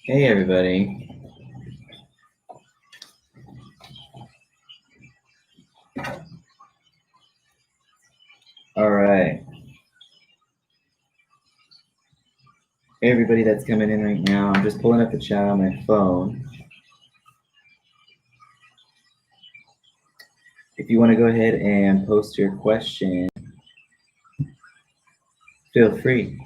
Hey everybody. All right. Hey everybody that's coming in right now. I'm just pulling up the chat on my phone. If you want to go ahead and post your question, feel free.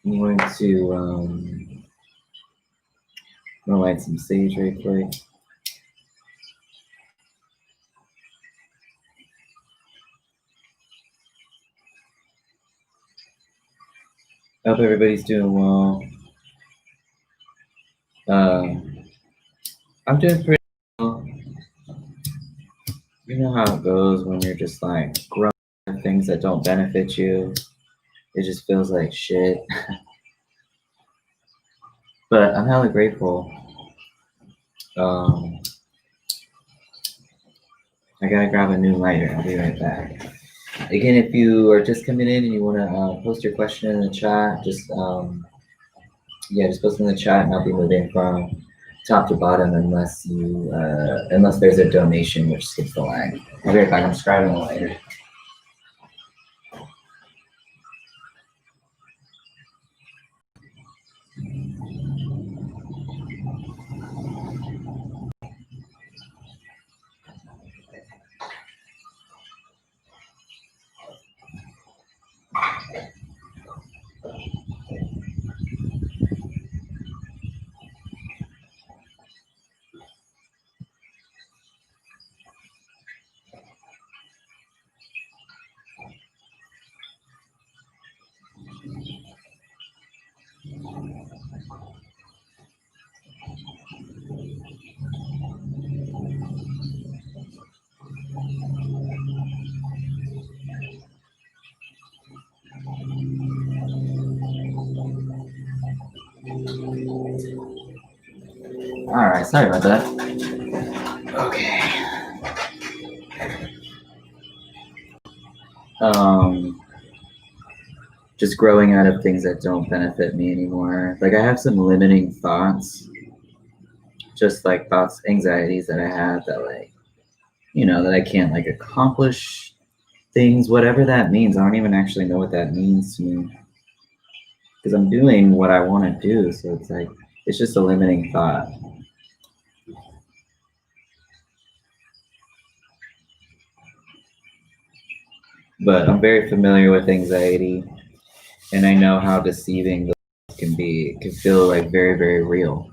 I'm going to light some sage right quick. Hope everybody's doing well. I'm doing pretty well. You know how it goes when you're just like growing things that don't benefit you. It just feels like shit. But I'm hella grateful. I gotta grab a new lighter. I'll be right back. Again, if you are just coming in and you want to post your question in the chat, just post in the chat, and I'll be moving from top to bottom unless there's a donation, which skips the line. I'll be right back. I'm just grabbing a lighter. All right, sorry about that. Okay. Just growing out of things that don't benefit me anymore. Like I have some limiting thoughts, just like thoughts, anxieties that I have that that I can't accomplish things, whatever that means. I don't even actually know what that means to me because I'm doing what I want to do. So it's just a limiting thought. But I'm very familiar with anxiety, and I know how deceiving it can be. It can feel very, very real.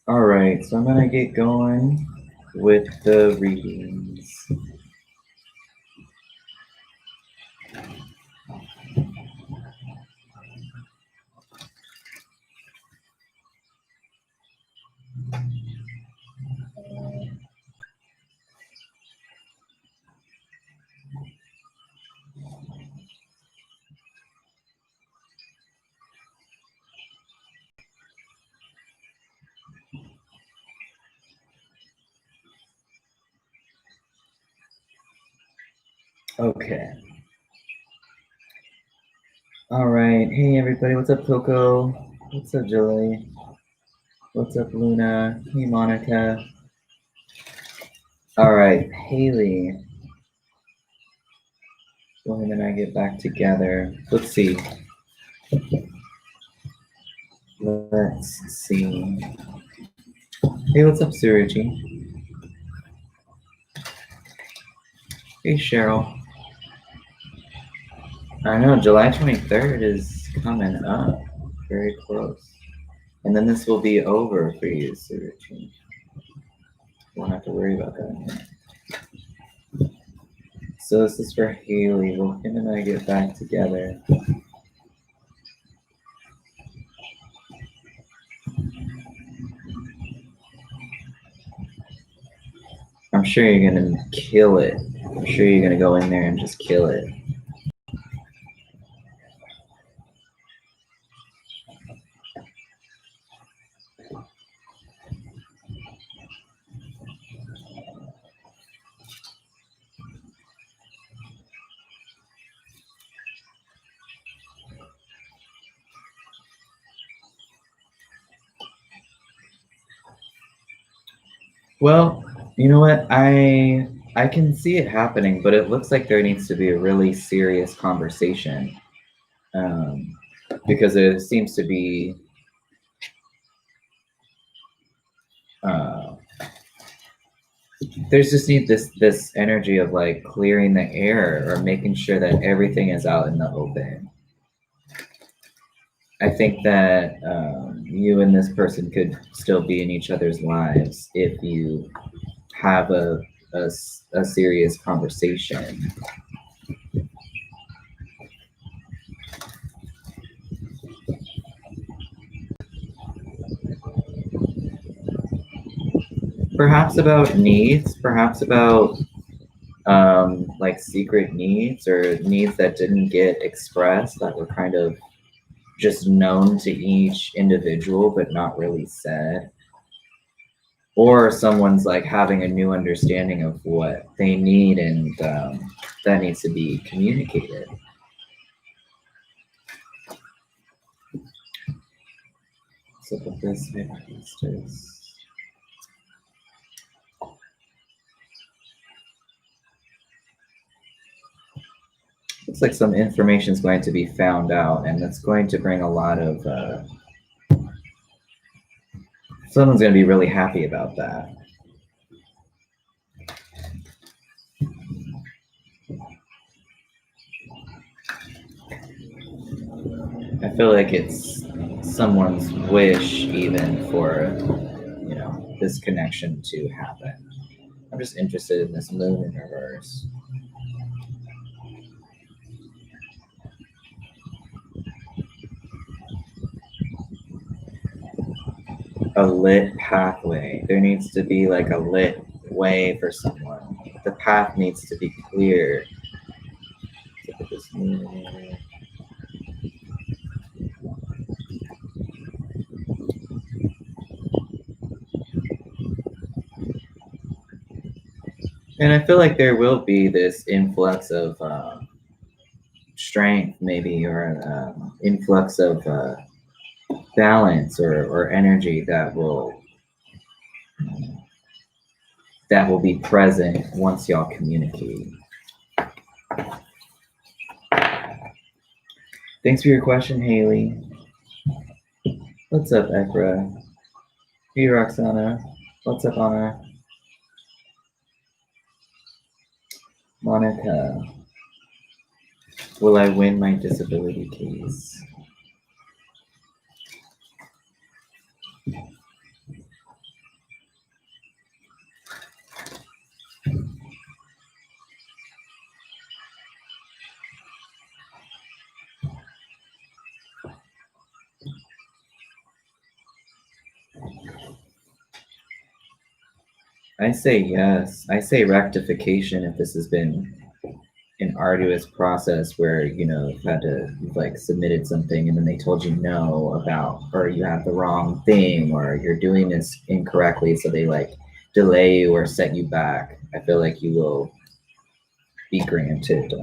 All right, so I'm gonna get going with the readings. Okay. All right. Hey, everybody. What's up, Coco? What's up, Joy? What's up, Luna? Hey, Monica. All right, Haley. William and I get back together. Let's see. Let's see. Hey, what's up, Suruchi? Hey, Cheryl. I know, July 23rd is coming up. Very close. And then this will be over for you, Suruchi. Won't have to worry about that anymore. So this is for Haley. Will him and I get back together? I'm sure you're gonna kill it. I'm sure you're gonna go in there and just kill it. Well, you know what? I can see it happening, but it looks like there needs to be a really serious conversation, um, because there seems to be uh, there's just need this energy of like clearing the air or making sure that everything is out in the open. I think that you and this person could still be in each other's lives if you have a serious conversation. Perhaps about needs, perhaps about like secret needs or needs that didn't get expressed that were kind of just known to each individual but not really said. Or someone's like having a new understanding of what they need and that needs to be communicated. So with this High Priestess. Looks like some information is going to be found out, and that's going to bring a lot of. Someone's going to be really happy about that. I feel like it's someone's wish, even for this connection to happen. I'm just interested in this moon in reverse. A lit pathway. There needs to be like a lit way for someone. The path needs to be clear. Look at this moon. And I feel like there will be this influx of strength, maybe, or influx of balance or energy that will be present once y'all communicate. Thanks for your question, Haley. What's up, Ekra? Hey, Roxana. What's up, Anna? Monica. Will I win my disability case? I say yes. I say rectification if this has been an arduous process where you've like submitted something and then they told you no about, or you have the wrong thing, or you're doing this incorrectly, so they like delay you or set you back. I feel like you will be granted.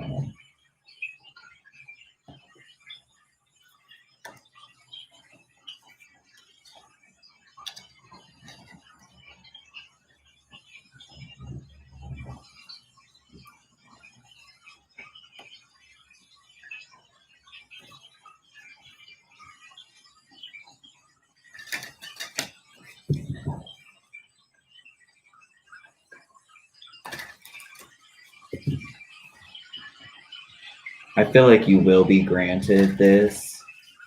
I feel like you will be granted this.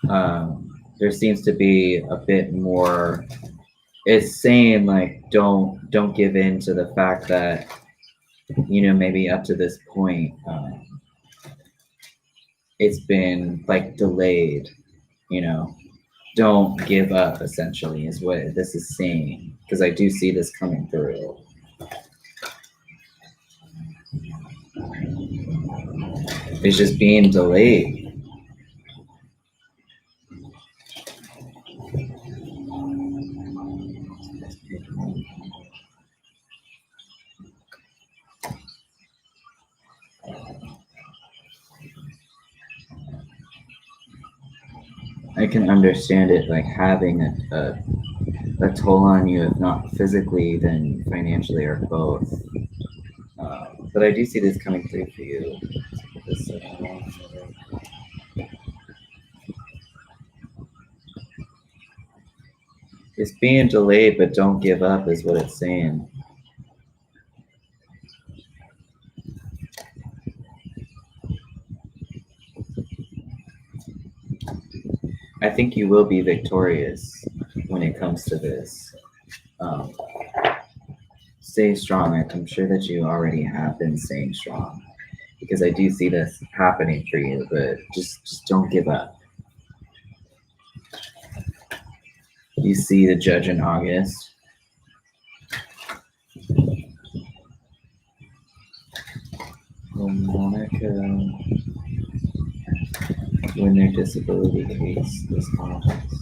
There seems to be a bit more. It's saying like don't give in to the fact that maybe up to this point it's been like delayed. Don't give up. Essentially, is what this is saying, because I do see this coming through. It's just being delayed. I can understand it like having a a toll on you, if not physically, then financially, or both. But I do see this coming through for you. It's being delayed, but don't give up is what it's saying. I think you will be victorious when it comes to this. Um, Stay strong. I'm sure that you already have been staying strong, because I do see this happening for you, but just don't give up. You see the judge in August. Oh, Monica, when their disability case is August.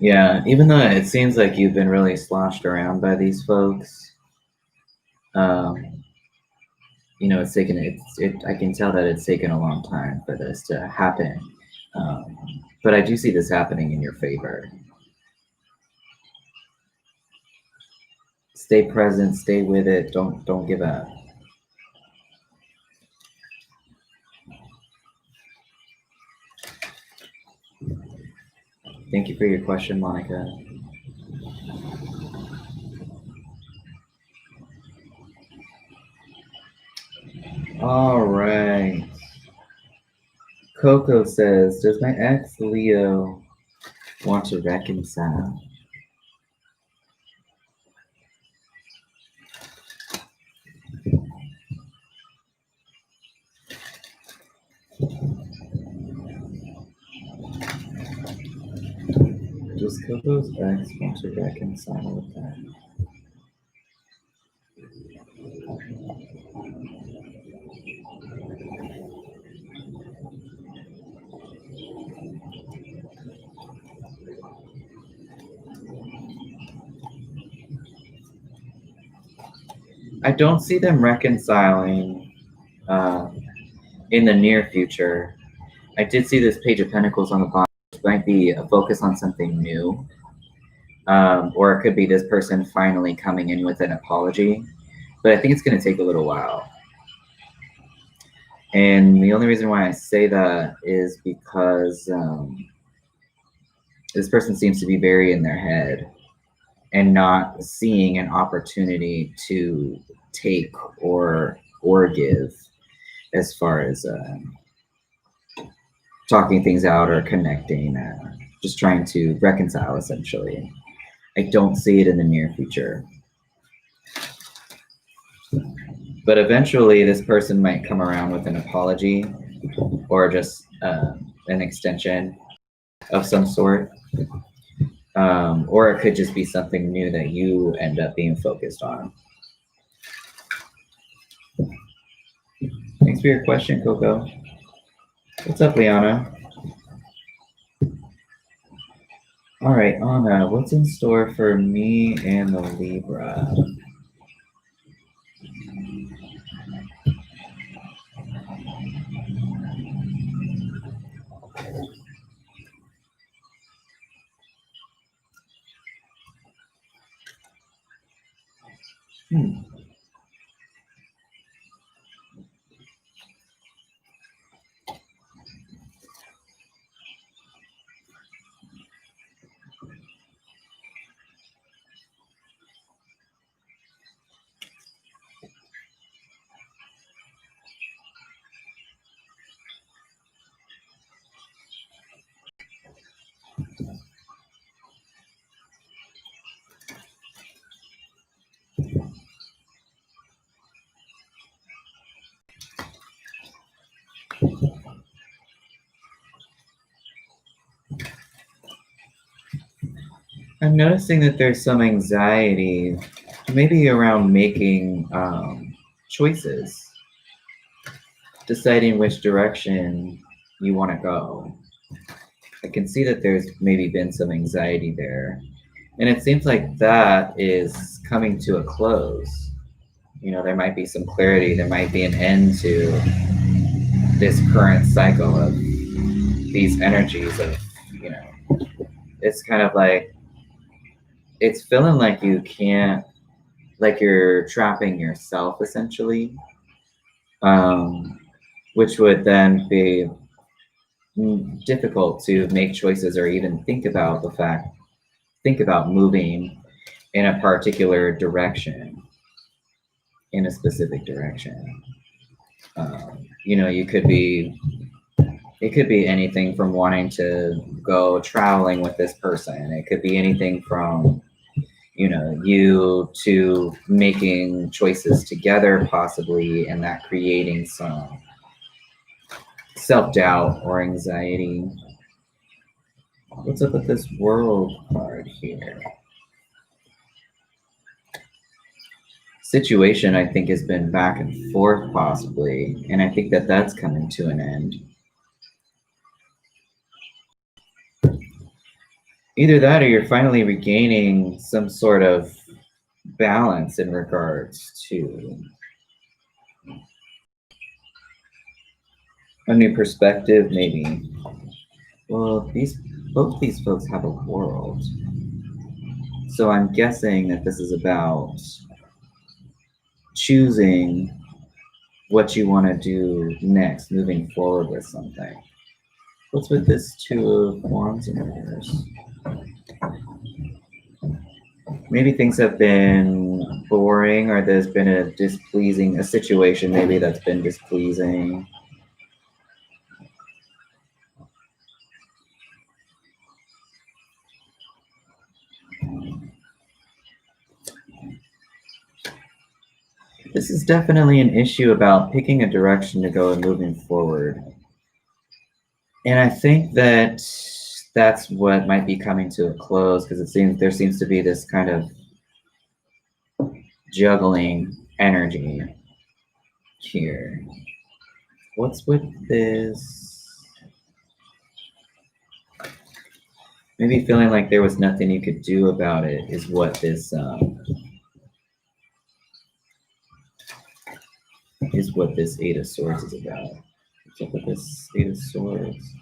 Yeah, even though it seems like you've been really sloshed around by these folks, it's taken I can tell that it's taken a long time for this to happen. But I do see this happening in your favor. Stay present, stay with it, don't give up. Thank you for your question, Monica. All right. Coco says, does my ex Leo want to reconcile? Does Coco's ex want to reconcile with that? I don't see them reconciling in the near future. I did see this Page of Pentacles on the bottom, which might be a focus on something new. Or it could be this person finally coming in with an apology. But I think it's going to take a little while. And the only reason why I say that is because this person seems to be very in their head and not seeing an opportunity to take or give, as far as talking things out or connecting, just trying to reconcile, essentially. I don't see it in the near future. But eventually this person might come around with an apology or just an extension of some sort. Or it could just be something new that you end up being focused on. Thanks for your question, Coco. What's up, Liana? All right, Anna, what's in store for me and the Libra? I'm noticing that there's some anxiety, maybe around making choices, deciding which direction you want to go. I can see that there's maybe been some anxiety there. And it seems like that is coming to a close. You know, there might be some clarity, there might be an end to this current cycle of these energies of, you know, it's kind of like, it's feeling like you can't, like you're trapping yourself essentially, which would then be difficult to make choices or even think about moving in a particular direction, in a specific direction. You know, it could be anything from wanting to go traveling with this person. It could be anything from, you know, you to making choices together possibly, and that creating some self-doubt or anxiety. What's up with this world card here? Situation, I think, has been back and forth possibly, and I think that that's coming to an end. Either that or you're finally regaining some sort of balance in regards to a new perspective, maybe. Well, both these folks have a world. So I'm guessing that this is about choosing what you want to do next, moving forward with something. What's with this Two of Wands in reverse? Maybe things have been boring, or there's been a situation maybe that's been displeasing. This is definitely an issue about picking a direction to go and moving forward. And I think that that's what might be coming to a close, because there seems to be this kind of juggling energy here. What's with this? Maybe feeling like there was nothing you could do about it is what this Eight of Swords is about. What's up with this Eight of Swords?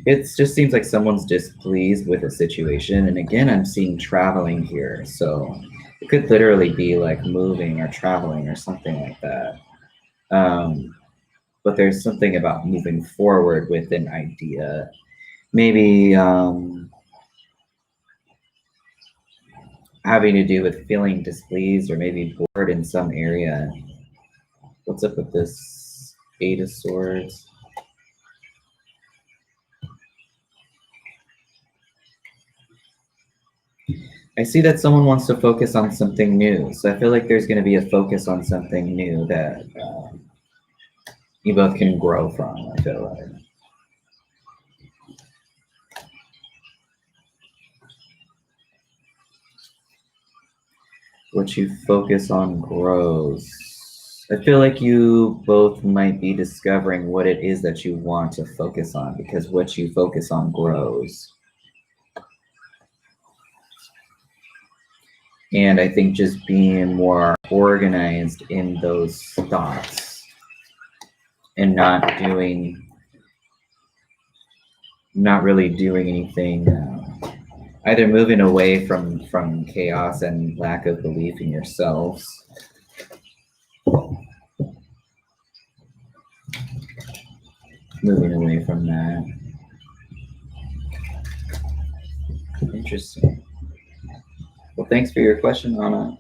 It just seems like someone's displeased with a situation. And again, I'm seeing traveling here. So it could literally be like moving or traveling or something like that. But there's something about moving forward with an idea. Maybe having to do with feeling displeased or maybe bored in some area. What's up with this Eight of Swords? I see that someone wants to focus on something new. So I feel like there's going to be a focus on something new that you both can grow from, I feel like. What you focus on grows. I feel like you both might be discovering what it is that you want to focus on, because what you focus on grows. And I think just being more organized in those thoughts and not really doing anything, either moving away from chaos and lack of belief in yourselves. Moving away from that. Interesting. Well, thanks for your question, Anna.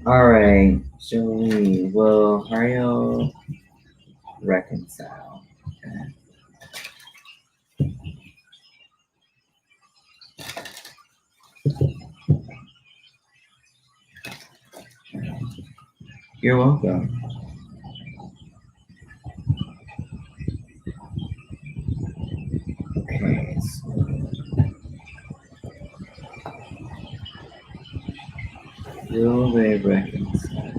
All right, Jolie, will Hario reconcile? Okay. You're welcome. Will they reconcile?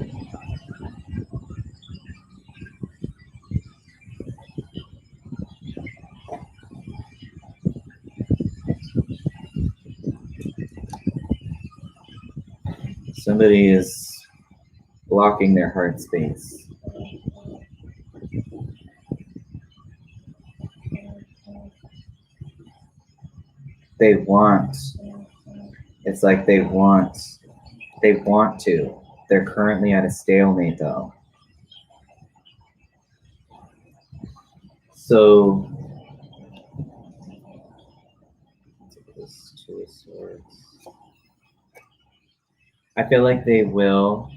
Somebody is blocking their heart space. They want, it's like they want to. They're currently at a stalemate though. So, this Two of Swords. I feel like they will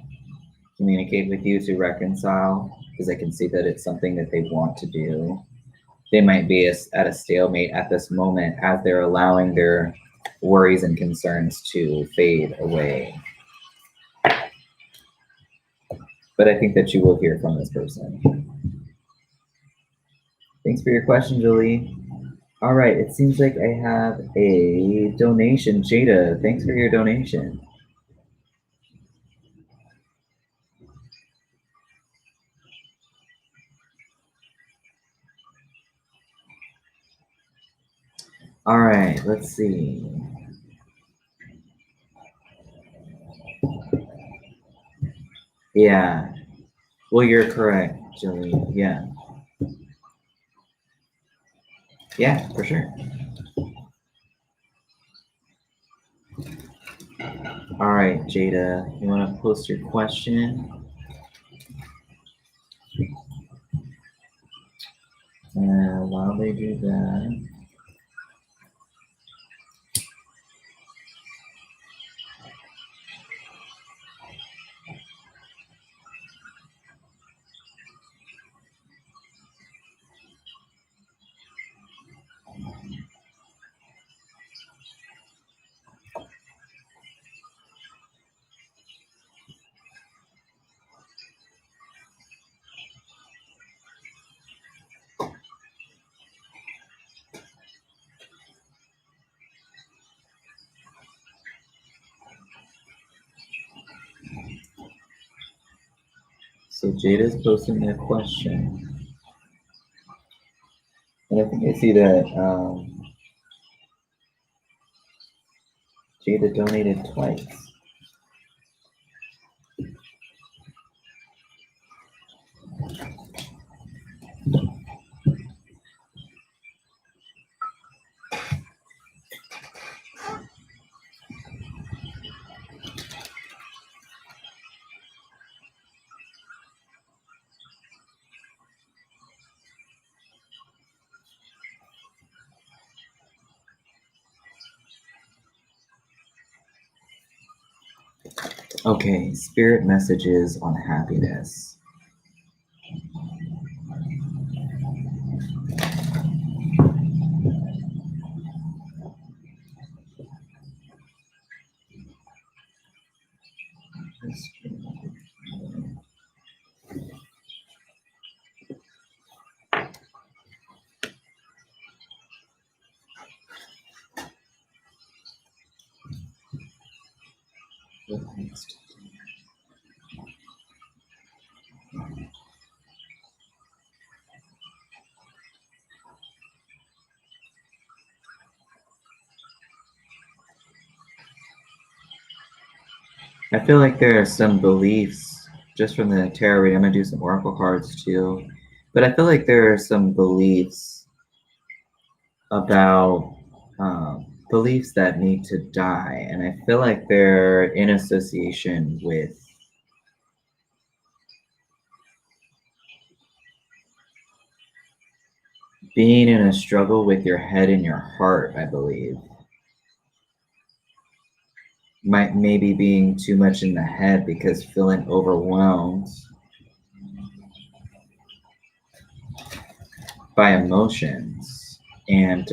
communicate with you to reconcile because I can see that it's something that they want to do. They might be at a stalemate at this moment as they're allowing their worries and concerns to fade away. But I think that you will hear from this person. Thanks for your question, Julie. All right, it seems like I have a donation. Jada, thanks for your donation. All right, let's see. Yeah, well, you're correct, Julie. Yeah. Yeah, for sure. All right, Jada, you want to post your question? And while they do that, so Jada's posting their question. And I think I see that Jada donated twice. Okay, spirit messages on happiness. What next? I feel like there are some beliefs, just from the tarot reading, I'm going to do some oracle cards too, but I feel like there are some beliefs about beliefs that need to die, and I feel like they're in association with being in a struggle with your head and your heart, I believe. Maybe being too much in the head because feeling overwhelmed by emotions. And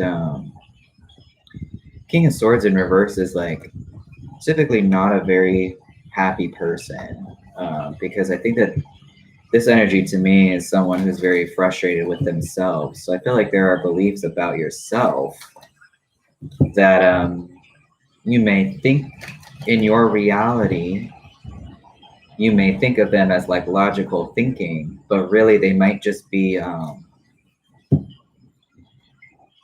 King of Swords in reverse is like typically not a very happy person, because I think that this energy to me is someone who's very frustrated with themselves. So I feel like there are beliefs about yourself that you may think in your reality you may think of them as like logical thinking, but really they might just be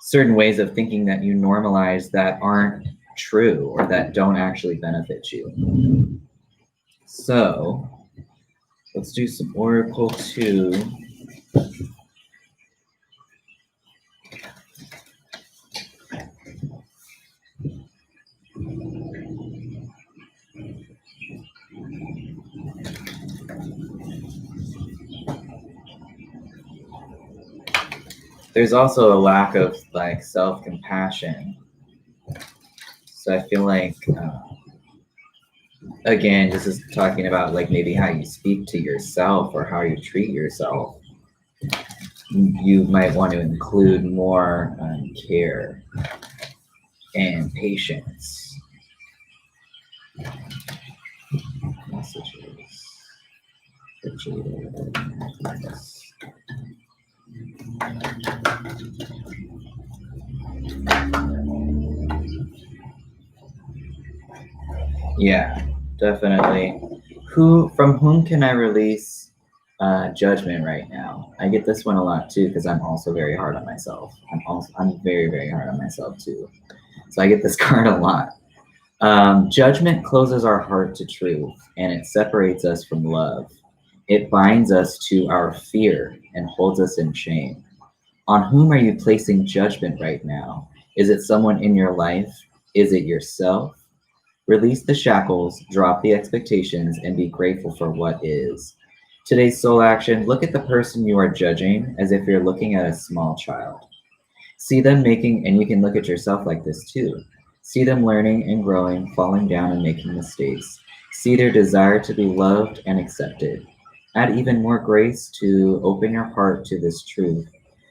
certain ways of thinking that you normalize that aren't true or that don't actually benefit you. So let's do some Oracle 2. There's also a lack of like self-compassion. So I feel like, again, this is talking about like maybe how you speak to yourself or how you treat yourself. You might want to include more care and patience. Messages. Yeah, definitely. From whom can I release judgment right now? I get this one a lot too because I'm also very hard on myself. I'm very, very hard on myself too. So I get this card a lot. Judgment closes our heart to truth and it separates us from love. It binds us to our fear and holds us in shame. On whom are you placing judgment right now? Is it someone in your life? Is it yourself? Release the shackles, drop the expectations, and be grateful for what is. Today's soul action, look at the person you are judging as if you're looking at a small child. See them making, and you can look at yourself like this too. See them learning and growing, falling down and making mistakes. See their desire to be loved and accepted. Add even more grace to open your heart to this truth.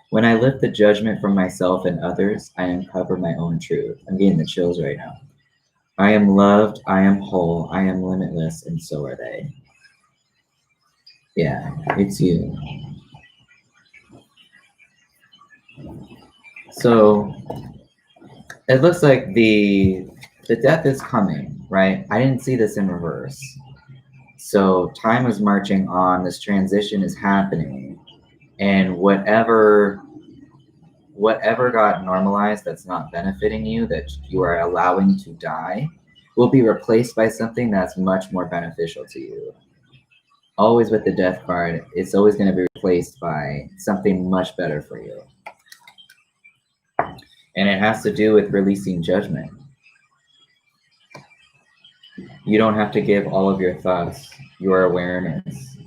When I lift the judgment from myself and others, I uncover my own truth. I'm getting the chills right now. I am loved, I am whole, I am limitless, and so are they. Yeah, it's you. So it looks like the death is coming, right? I didn't see this in reverse. So time is marching on, this transition is happening, and whatever got normalized that's not benefiting you, that you are allowing to die, will be replaced by something that's much more beneficial to you. Always with the death card, it's always going to be replaced by something much better for you. And it has to do with releasing judgment. You don't have to give all of your thoughts your awareness.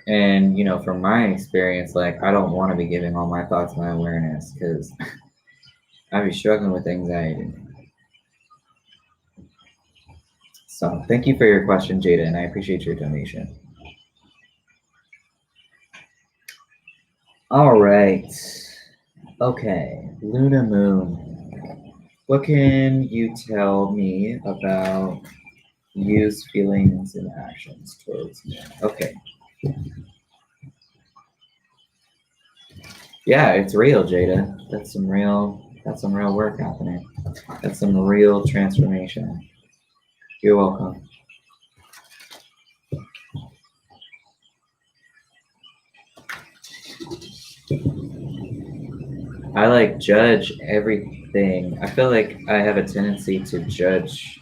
And, you know, from my experience, like, I don't want to be giving all my thoughts my awareness because I'd be struggling with anxiety. So thank you for your question, Jada, and I appreciate your donation. All right. Okay, Luna Moon. What can you tell me about you's feelings and actions towards me? Okay. Yeah, it's real, Jada. That's some real work happening. That's some real transformation. You're welcome. I like judge everything. I feel like I have a tendency to judge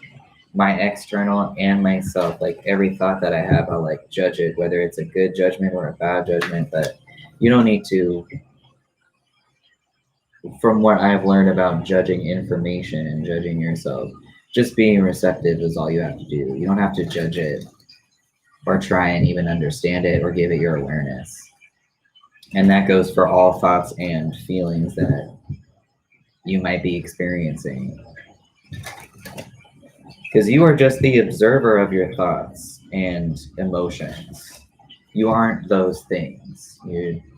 my external and myself. Like every thought that I have, I'll like judge it, whether it's a good judgment or a bad judgment. But you don't need to, from what I've learned about judging information and judging yourself, just being receptive is all you have to do. You don't have to judge it or try and even understand it or give it your awareness. And that goes for all thoughts and feelings that you might be experiencing. Because you are just the observer of your thoughts and emotions. You aren't those things.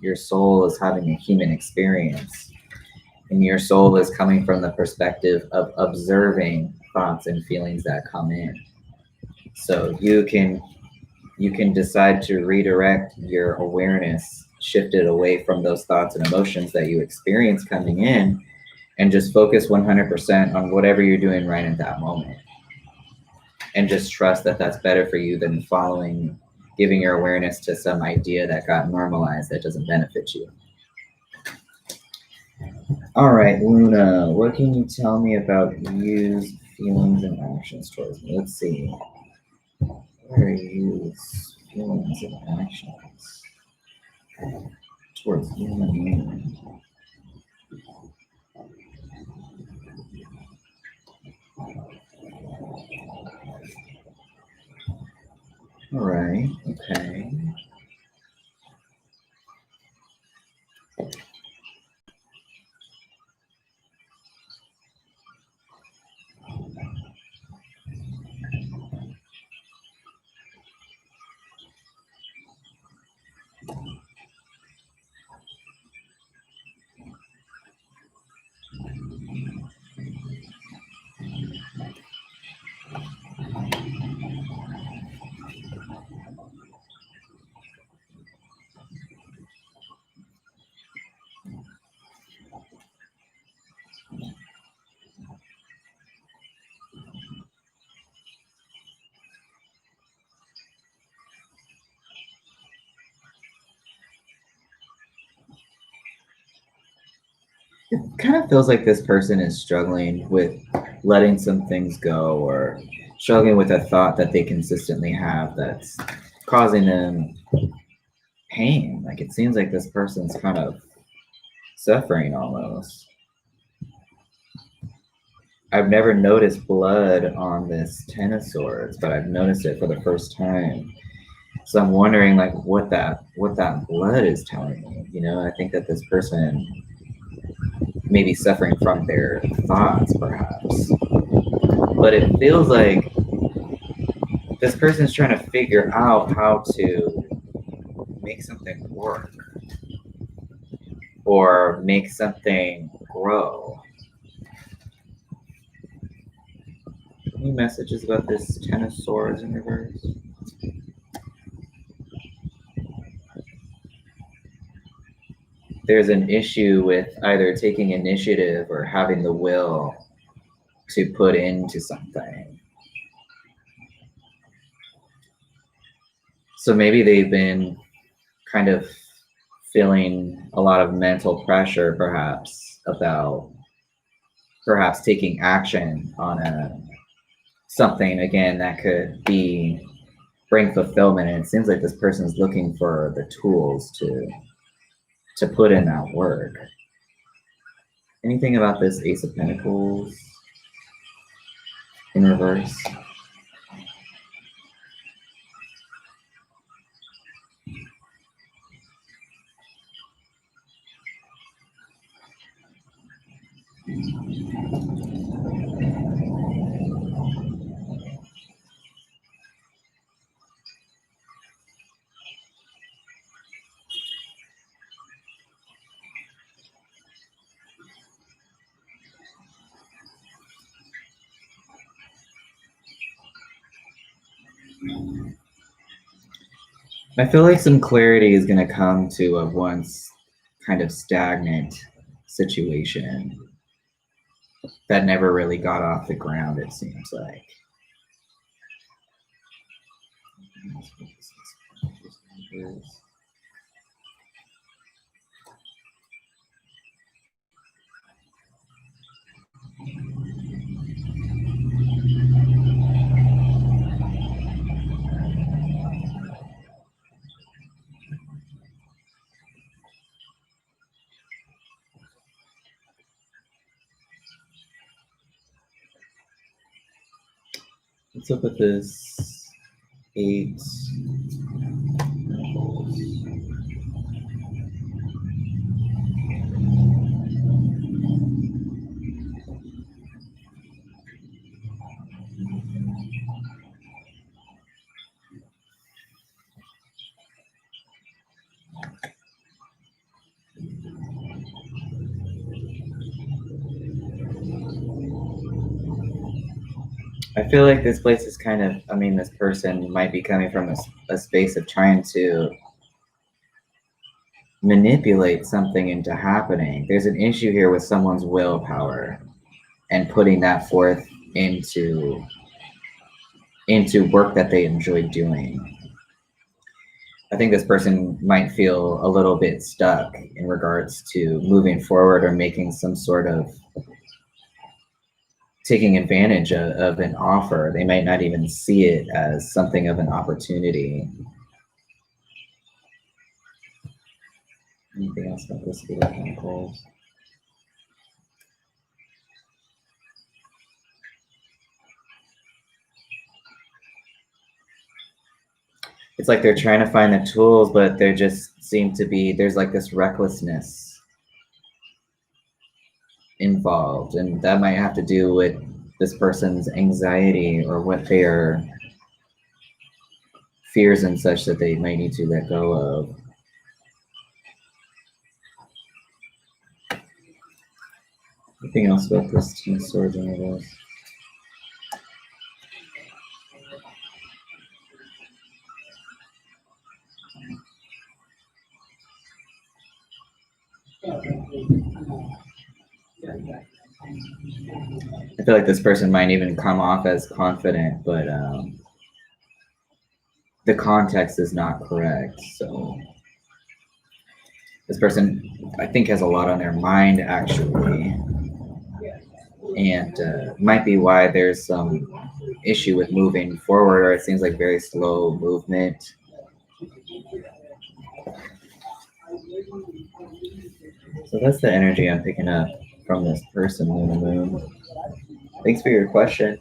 Your soul is having a human experience. And your soul is coming from the perspective of observing thoughts and feelings that come in. So you can decide to redirect your awareness, shift it away from those thoughts and emotions that you experience coming in, and just focus 100% on whatever you're doing right at that moment. and just trust that that's better for you than giving your awareness to some idea that got normalized that doesn't benefit you. All right, Luna, what can you tell me about Yu's feelings and actions towards me? Let's see. What are Yu's feelings and actions towards you and me? All right, okay. It kind of feels like this person is struggling with letting some things go, or struggling with a thought that they consistently have that's causing them pain. Like, it seems like this person's kind of suffering almost. I've never noticed blood on this Ten of Swords, but I've noticed it for the first time. So I'm wondering, like, what that blood is telling me. You know, I think that this person may be suffering from their thoughts, perhaps. But it feels like this person's trying to figure out how to make something work or make something grow. Any messages about this Ten of Swords in reverse? There's an issue with either taking initiative or having the will to put into something. So maybe they've been kind of feeling a lot of mental pressure, perhaps, about perhaps taking action on something, again, that could bring fulfillment. And it seems like this person's looking for the tools to put in that work. Anything about this Ace of Pentacles in reverse? I feel like some clarity is going to come to a once kind of stagnant situation that never really got off the ground, it seems like. What's up with this 8? I feel like this place is kind of, I mean, this person might be coming from a space of trying to manipulate something into happening. There's an issue here with someone's willpower and putting that forth into into work that they enjoy doing. I think this person might feel a little bit stuck in regards to moving forward or making some sort of taking advantage of an offer. They might not even see it as something of an opportunity. Anything else about this video chemicals? It's like they're trying to find the tools, but there just seem to be, there's like this recklessness involved, and that might have to do with this person's anxiety or what their fears and such that they might need to let go of. Anything else about this Ten of Swords and Reverse? I feel like this person might even come off as confident, but the context is not correct. So this person, I think, has a lot on their mind, actually. And might be why there's some issue with moving forward, or it seems like very slow movement. So that's the energy I'm picking up from this person, Luna Moon. Thanks for your question.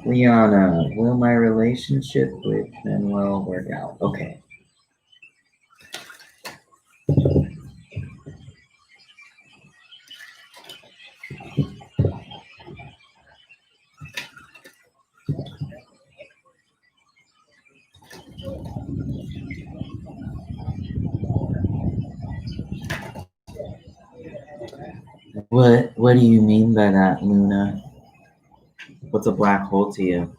Liana, will my relationship with Manuel work out? Okay. What do you mean by that, Luna? What's a black hole to you?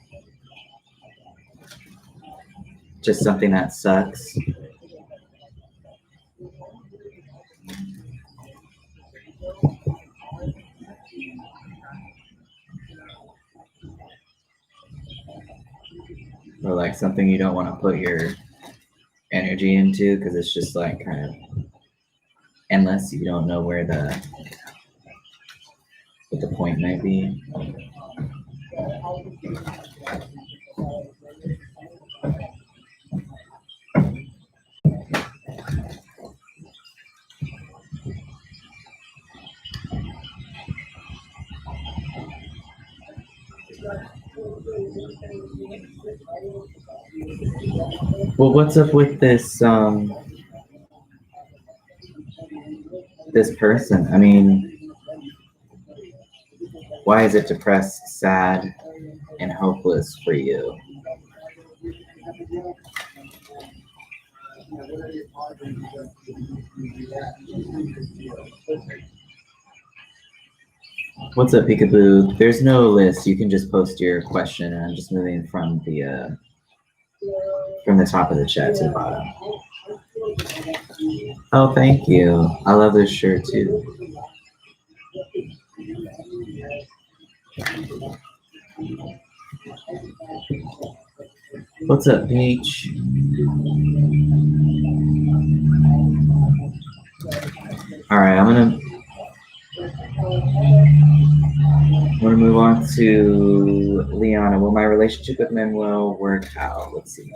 Just something that sucks? Or like something you don't want to put your energy into because it's just like kind of endless. You don't know what the point might be. Well, what's up with this this person? I mean, why is it depressed, sad, and hopeless for you? What's up, Peekaboo? There's no list. You can just post your question, and I'm just moving from the top of the chat to the bottom. Oh, thank you. I love this shirt too. What's up, Peach? All right, I'm gonna move on to Liana. Will my relationship with Manuel work out? Let's see.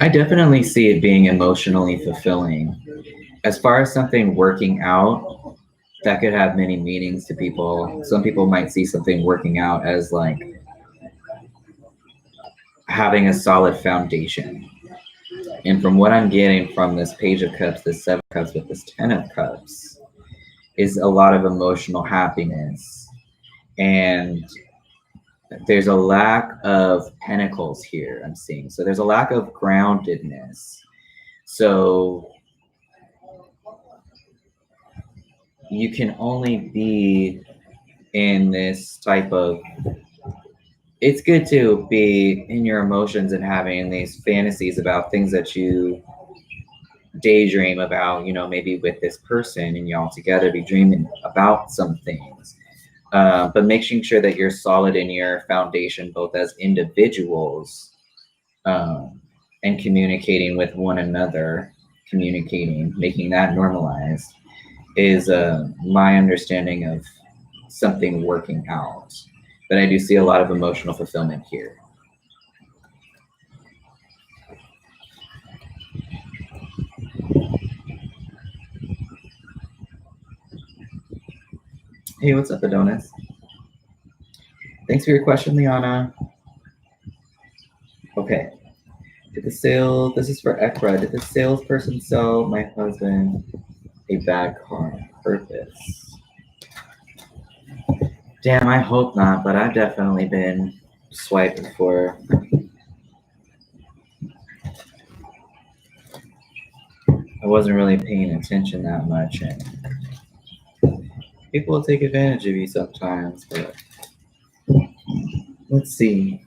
I definitely see it being emotionally fulfilling. As far as something working out, that could have many meanings to people. Some people might see something working out as like having a solid foundation And from what I'm getting from this Page of Cups, this Seven of Cups with this Ten of Cups, is a lot of emotional happiness. And there's a lack of pentacles here, I'm seeing. So there's a lack of groundedness. So you can only be in this type of, it's good to be in your emotions and having these fantasies about things that you daydream about, you know, maybe with this person and y'all together be dreaming about some things. But making sure that you're solid in your foundation, both as individuals and communicating with one another, making that normalized is my understanding of something working out. But I do see a lot of emotional fulfillment here. Hey, what's up, Adonis? Thanks for your question, Liana. Okay. This is for Ekra. Did the salesperson sell my husband a bad car on purpose? Damn, I hope not, but I've definitely been swiped before. I wasn't really paying attention that much, and people will take advantage of you sometimes, but let's see.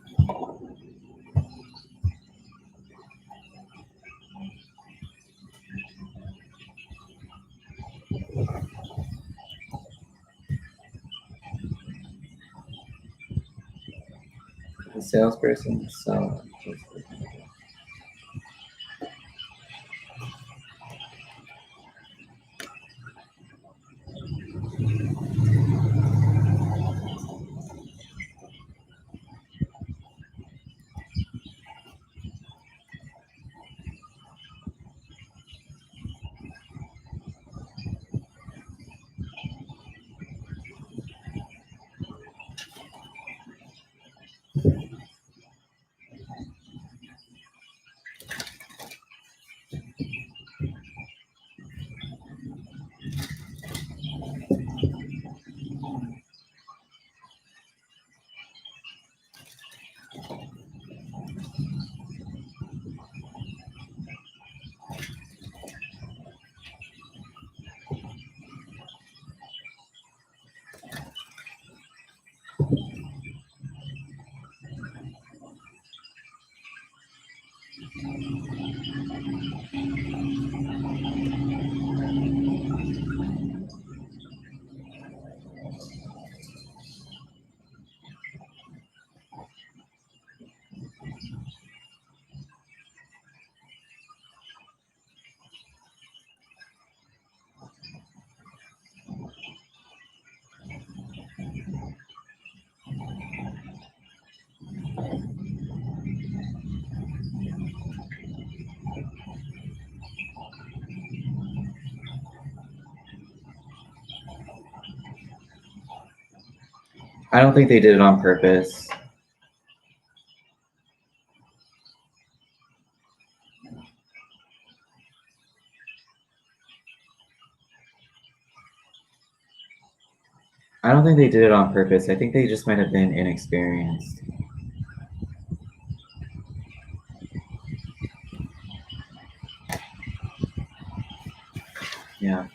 The salesperson sell. I don't think they did it on purpose. I don't think they did it on purpose. I think they just might have been inexperienced. Yeah.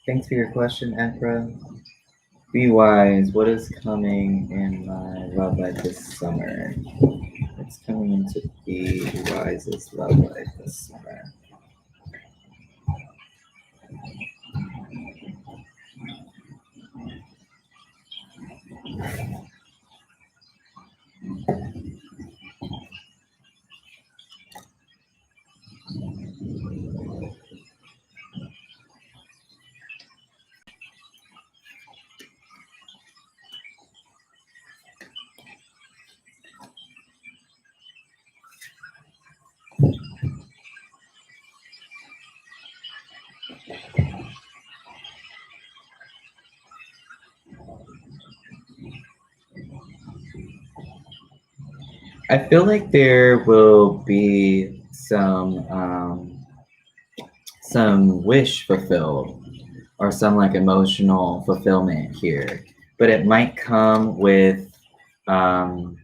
Thanks for your question, Ekra. Be wise. What is coming in my love life this summer? It's coming into Be Wise's love life this summer. I feel like there will be some wish fulfilled or some like emotional fulfillment here, but it might come with some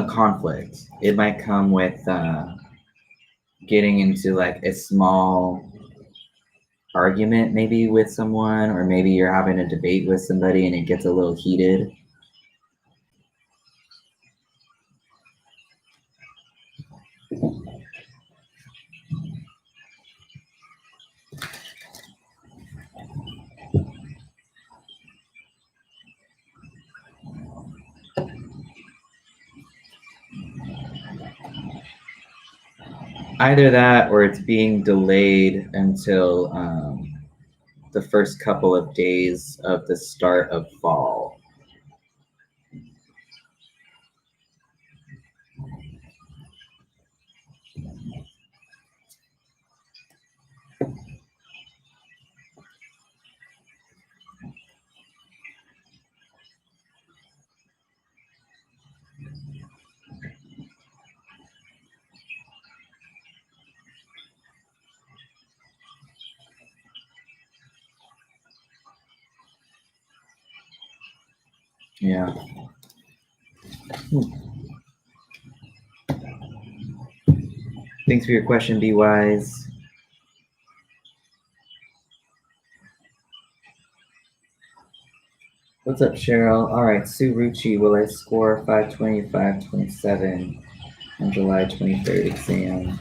conflict. It might come with getting into like a small argument maybe with someone, or maybe you're having a debate with somebody and it gets a little heated. Either that or it's being delayed until the first couple of days of the start of fall. Yeah. Thanks for your question, Be Wise. What's up, Cheryl? All right, Sue Rucci, will I score 525, 27 on July 23rd exam?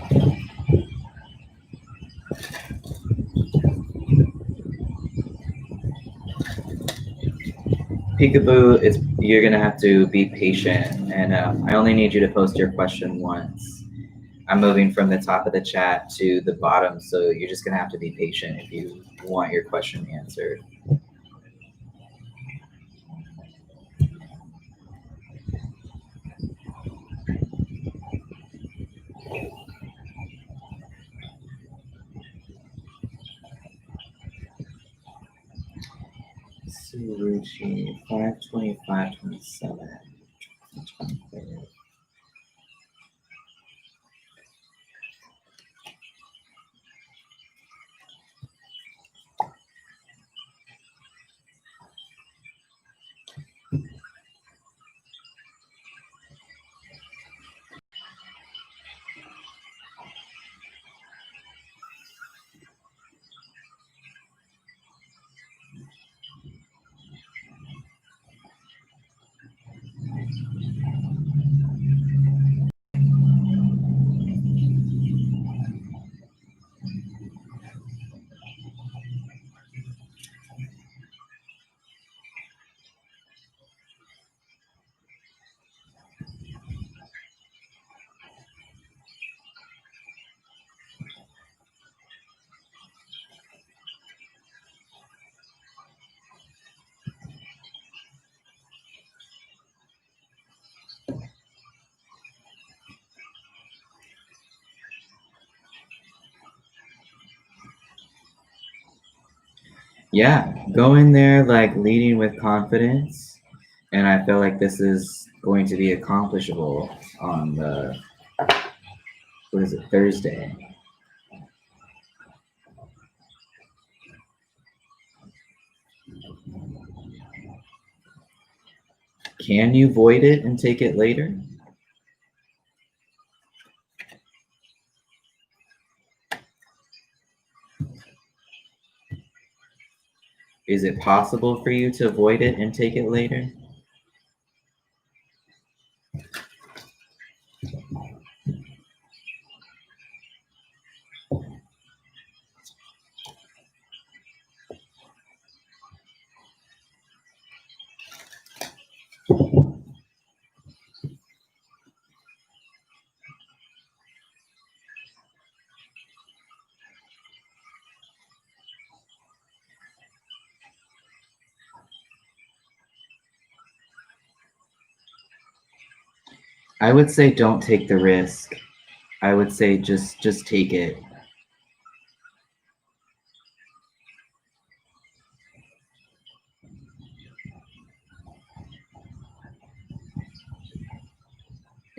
Peekaboo, you're gonna have to be patient, and I only need you to post your question once. I'm moving from the top of the chat to the bottom, so you're just gonna have to be patient if you want your question answered. Suruchi, 525, 27, 23rd. Yeah, go in there like leading with confidence, and I feel like this is going to be accomplishable on the, what is it, Thursday. Can you void it and take it later? Is it possible for you to avoid it and take it later? I would say don't take the risk. I would say just take it.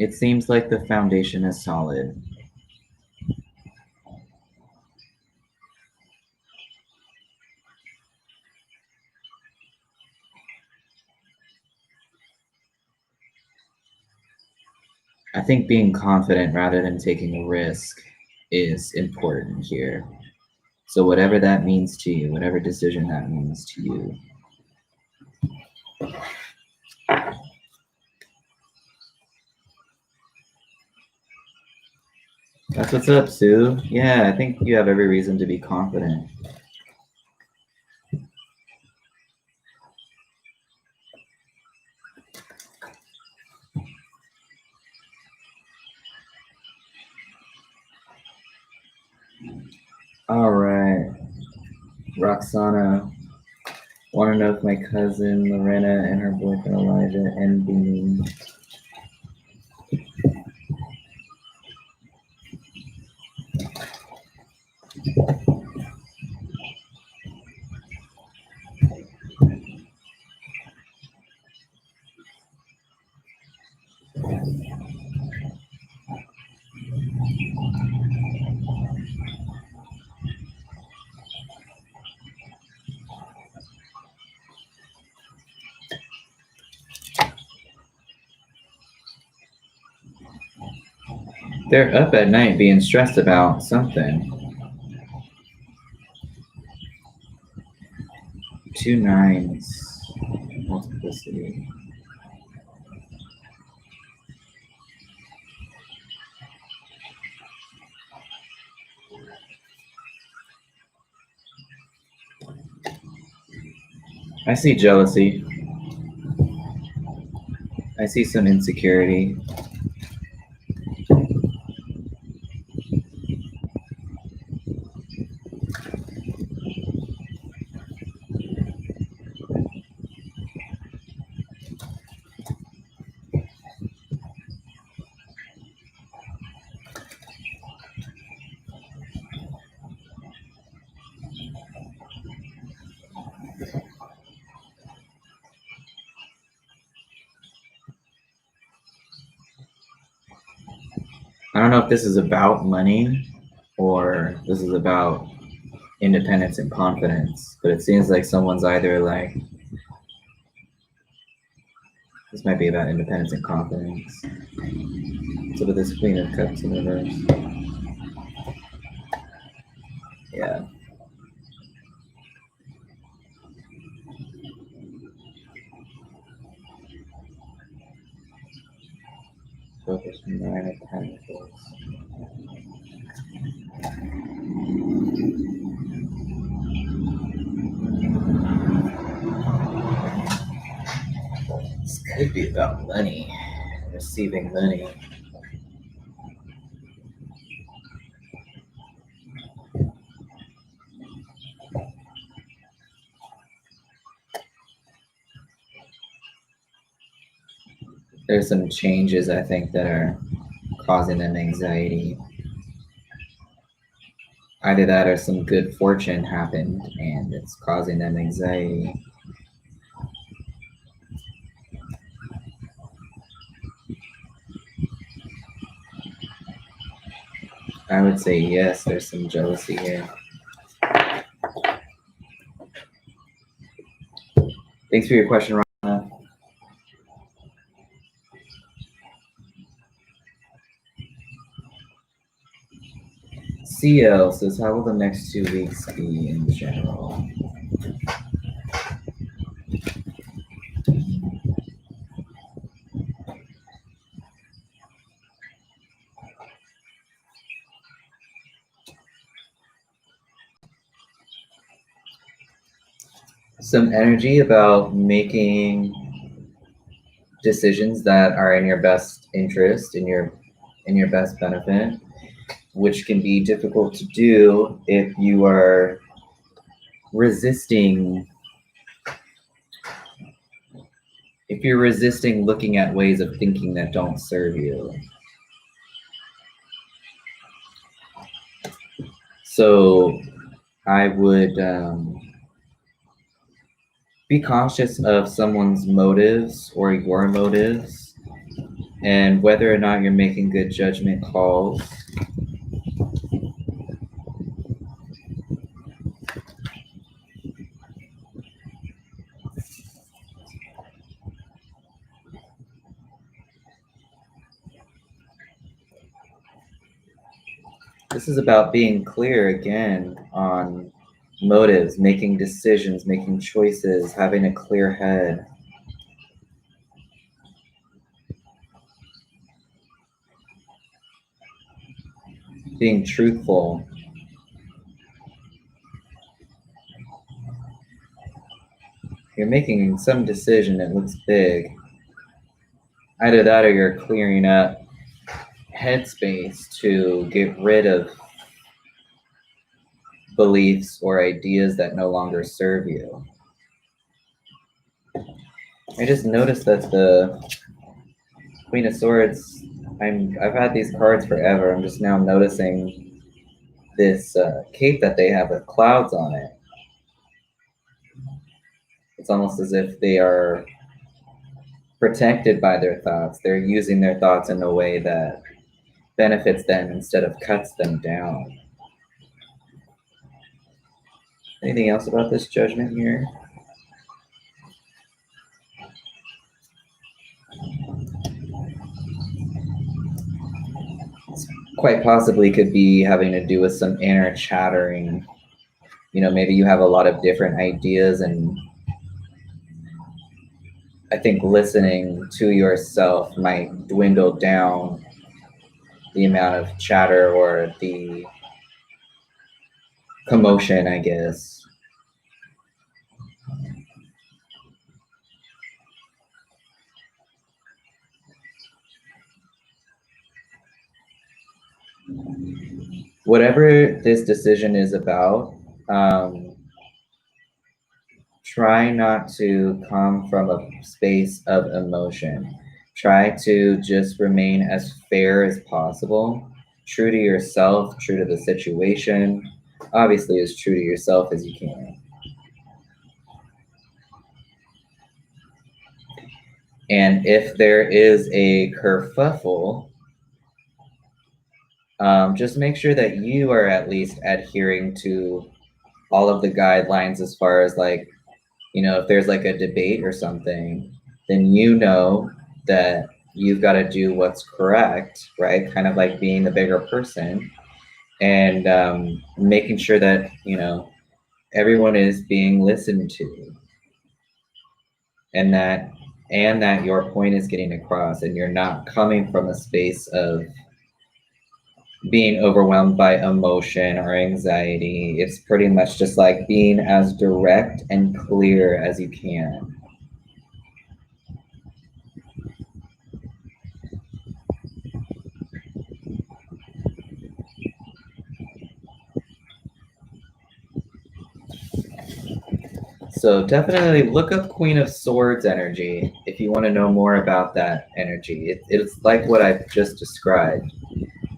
It seems like the foundation is solid. I think being confident rather than taking a risk is important here. So whatever that means to you, whatever decision that means to you. That's what's up, Sue. Yeah, I think you have every reason to be confident. All right. Roxana, want to know if my cousin Lorena and her boyfriend Elijah envy me. They're up at night being stressed about something. 2 9s, multiplicity. I see jealousy. I see some insecurity. I don't know if this is about money or this is about independence and confidence, but it seems like someone's either like, this might be about independence and confidence. So with this Queen of Cups in reverse. Yeah. Focus 9 of Pentacles. This could be about money, receiving money. There's some changes, I think, that are causing them anxiety. Either that or some good fortune happened and it's causing them anxiety. I would say yes, there's some jealousy here. Thanks for your question, Rana. CL says, how will the next 2 weeks be in general? Some energy about making decisions that are in your best interest, in your best benefit, which can be difficult to do if you are resisting looking at ways of thinking that don't serve you. So I would be cautious of someone's motives or your motives and whether or not you're making good judgment calls. This is about being clear again on motives, making decisions, making choices, having a clear head. Being truthful. You're making some decision that looks big. Either that or you're clearing up headspace to get rid of beliefs or ideas that no longer serve you. I just noticed that the Queen of Swords, I've had these cards forever. I'm just now noticing this cape that they have with clouds on it. It's almost as if they are protected by their thoughts. They're using their thoughts in a way that benefits them instead of cuts them down. Anything else about this judgment here? Quite possibly could be having to do with some inner chattering. You know, maybe you have a lot of different ideas, and I think listening to yourself might dwindle down the amount of chatter or the commotion, I guess. Whatever this decision is about, try not to come from a space of emotion. Try to just remain as fair as possible, true to yourself, true to the situation, obviously as true to yourself as you can. And if there is a kerfuffle, just make sure that you are at least adhering to all of the guidelines as far as like, you know, if there's like a debate or something, then you know that you've got to do what's correct, right? Kind of like being the bigger person and making sure that, you know, everyone is being listened to and that your point is getting across and you're not coming from a space of being overwhelmed by emotion or anxiety. It's pretty much just like being as direct and clear as you can. So definitely look up Queen of Swords energy if you want to know more about that energy. It's like what I've just described,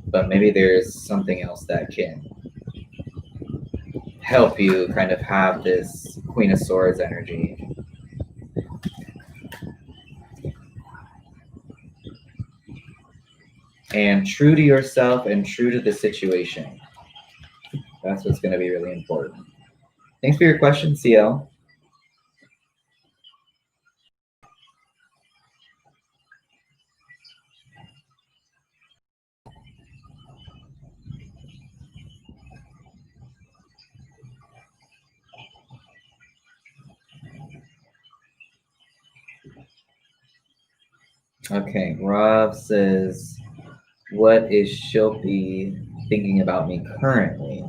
but maybe there's something else that can help you kind of have this Queen of Swords energy. And true to yourself and true to the situation. That's what's going to be really important. Thanks for your question, CL. Okay, Rob says, what is Shilpi thinking about me currently?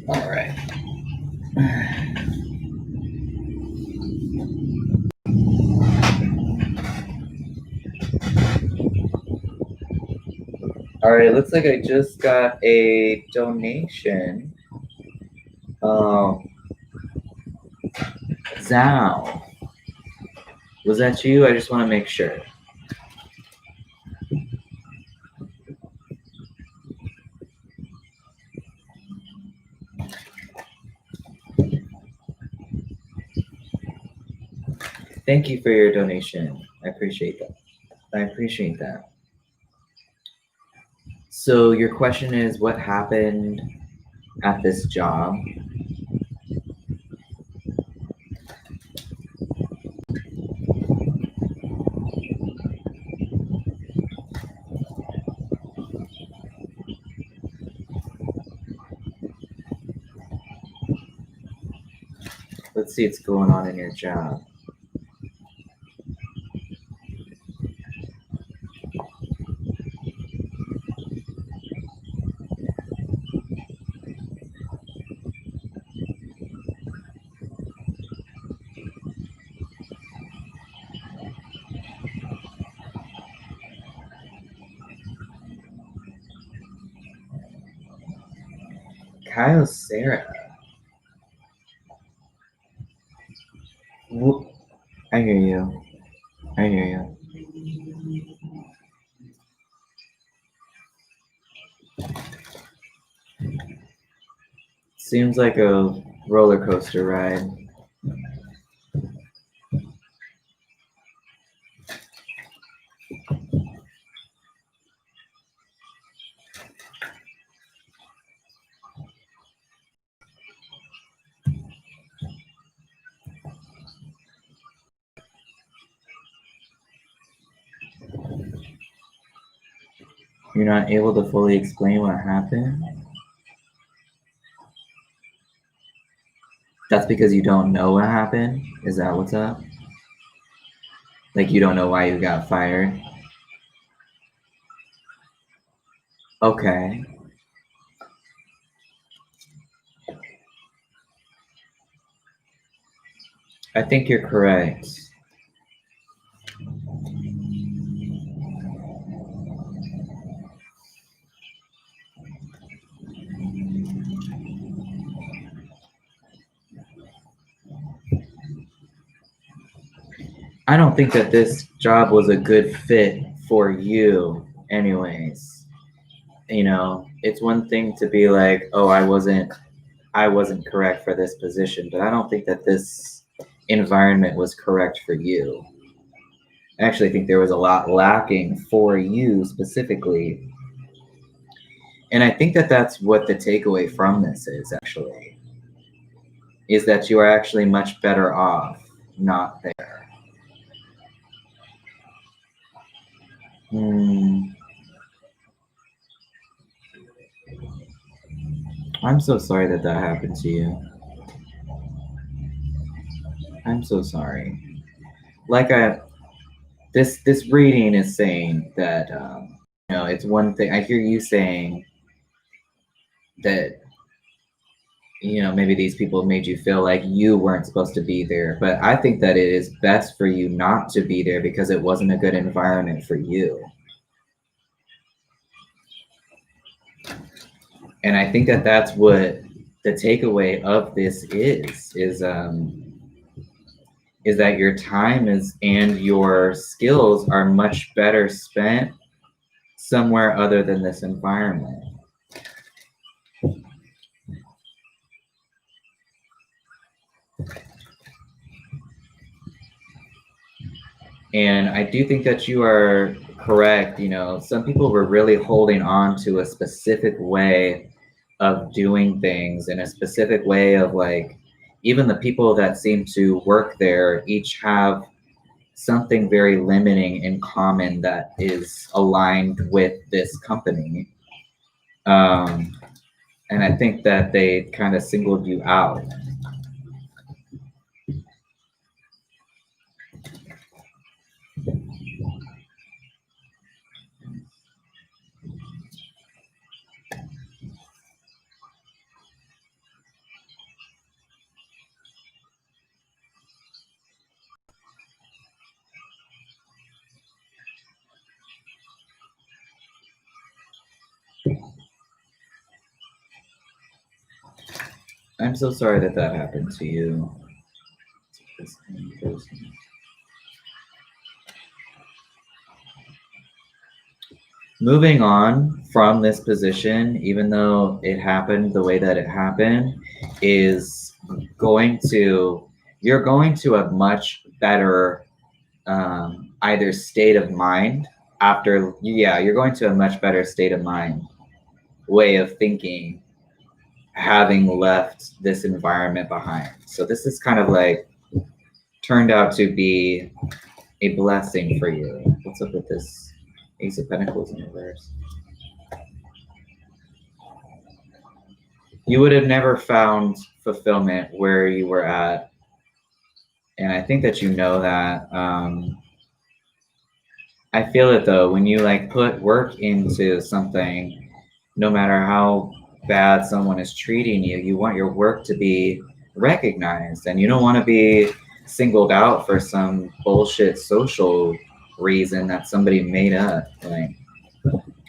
All right. All right, looks like I just got a donation. Zhao. Was that you? I just want to make sure. Thank you for your donation. I appreciate that. I appreciate that. So your question is, what happened at this job? Let's see what's going on in your job. Kyle Sarah. I hear you. I hear you. Seems like a roller coaster ride. You're not able to fully explain what happened? That's because you don't know what happened? Is that what's up? Like you don't know why you got fired? Okay. I think you're correct. I don't think that this job was a good fit for you anyways. You know, it's one thing to be like, oh, I wasn't correct for this position, but I don't think that this environment was correct for you. I actually think there was a lot lacking for you specifically. And I think that that's what the takeaway from this is actually, is that you are actually much better off not there. I'm so sorry that that happened to you. I'm so sorry. Like this reading is saying that you know, it's one thing. I hear you saying that, you know, maybe these people made you feel like you weren't supposed to be there, but I think that it is best for you not to be there because it wasn't a good environment for you. And I think that that's what the takeaway of this is that your time and your skills are much better spent somewhere other than this environment. And I do think that you are correct. You know, some people were really holding on to a specific way of doing things, and a specific way of, like, even the people that seem to work there each have something very limiting in common that is aligned with this company. And I think that they kind of singled you out. I'm so sorry that that happened to you. Moving on from this position, even though it happened the way that it happened, is going to you're going to a much better either state of mind after, you're going to a much better state of mind, way of thinking, having left this environment behind. So this is kind of like turned out to be a blessing for you. What's up with this Ace of Pentacles in reverse? You would have never found fulfillment where you were at. And I think that you know that. I feel it though, when you like put work into something, no matter how bad someone is treating you, you want your work to be recognized, and you don't want to be singled out for some bullshit social reason that somebody made up. Like,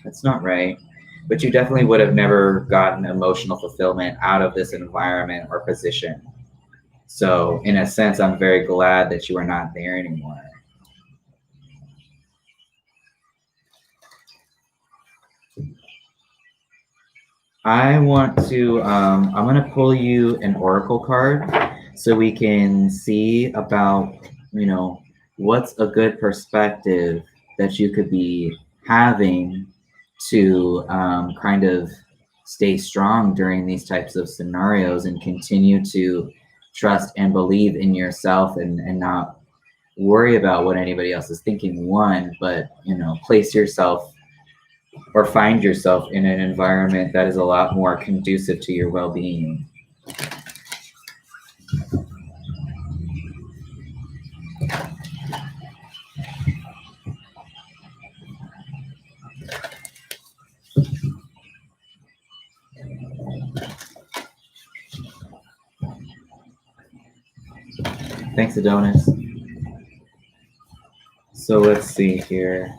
that's not right. But you definitely would have never gotten emotional fulfillment out of this environment or position. So in a sense, I'm very glad that you are not there anymore. I want to, I'm going to pull you an oracle card so we can see about, you know, what's a good perspective that you could be having to kind of stay strong during these types of scenarios and continue to trust and believe in yourself and not worry about what anybody else is thinking, one, but, you know, place yourself or find yourself in an environment that is a lot more conducive to your well-being. Thanks, Adonis. So let's see here.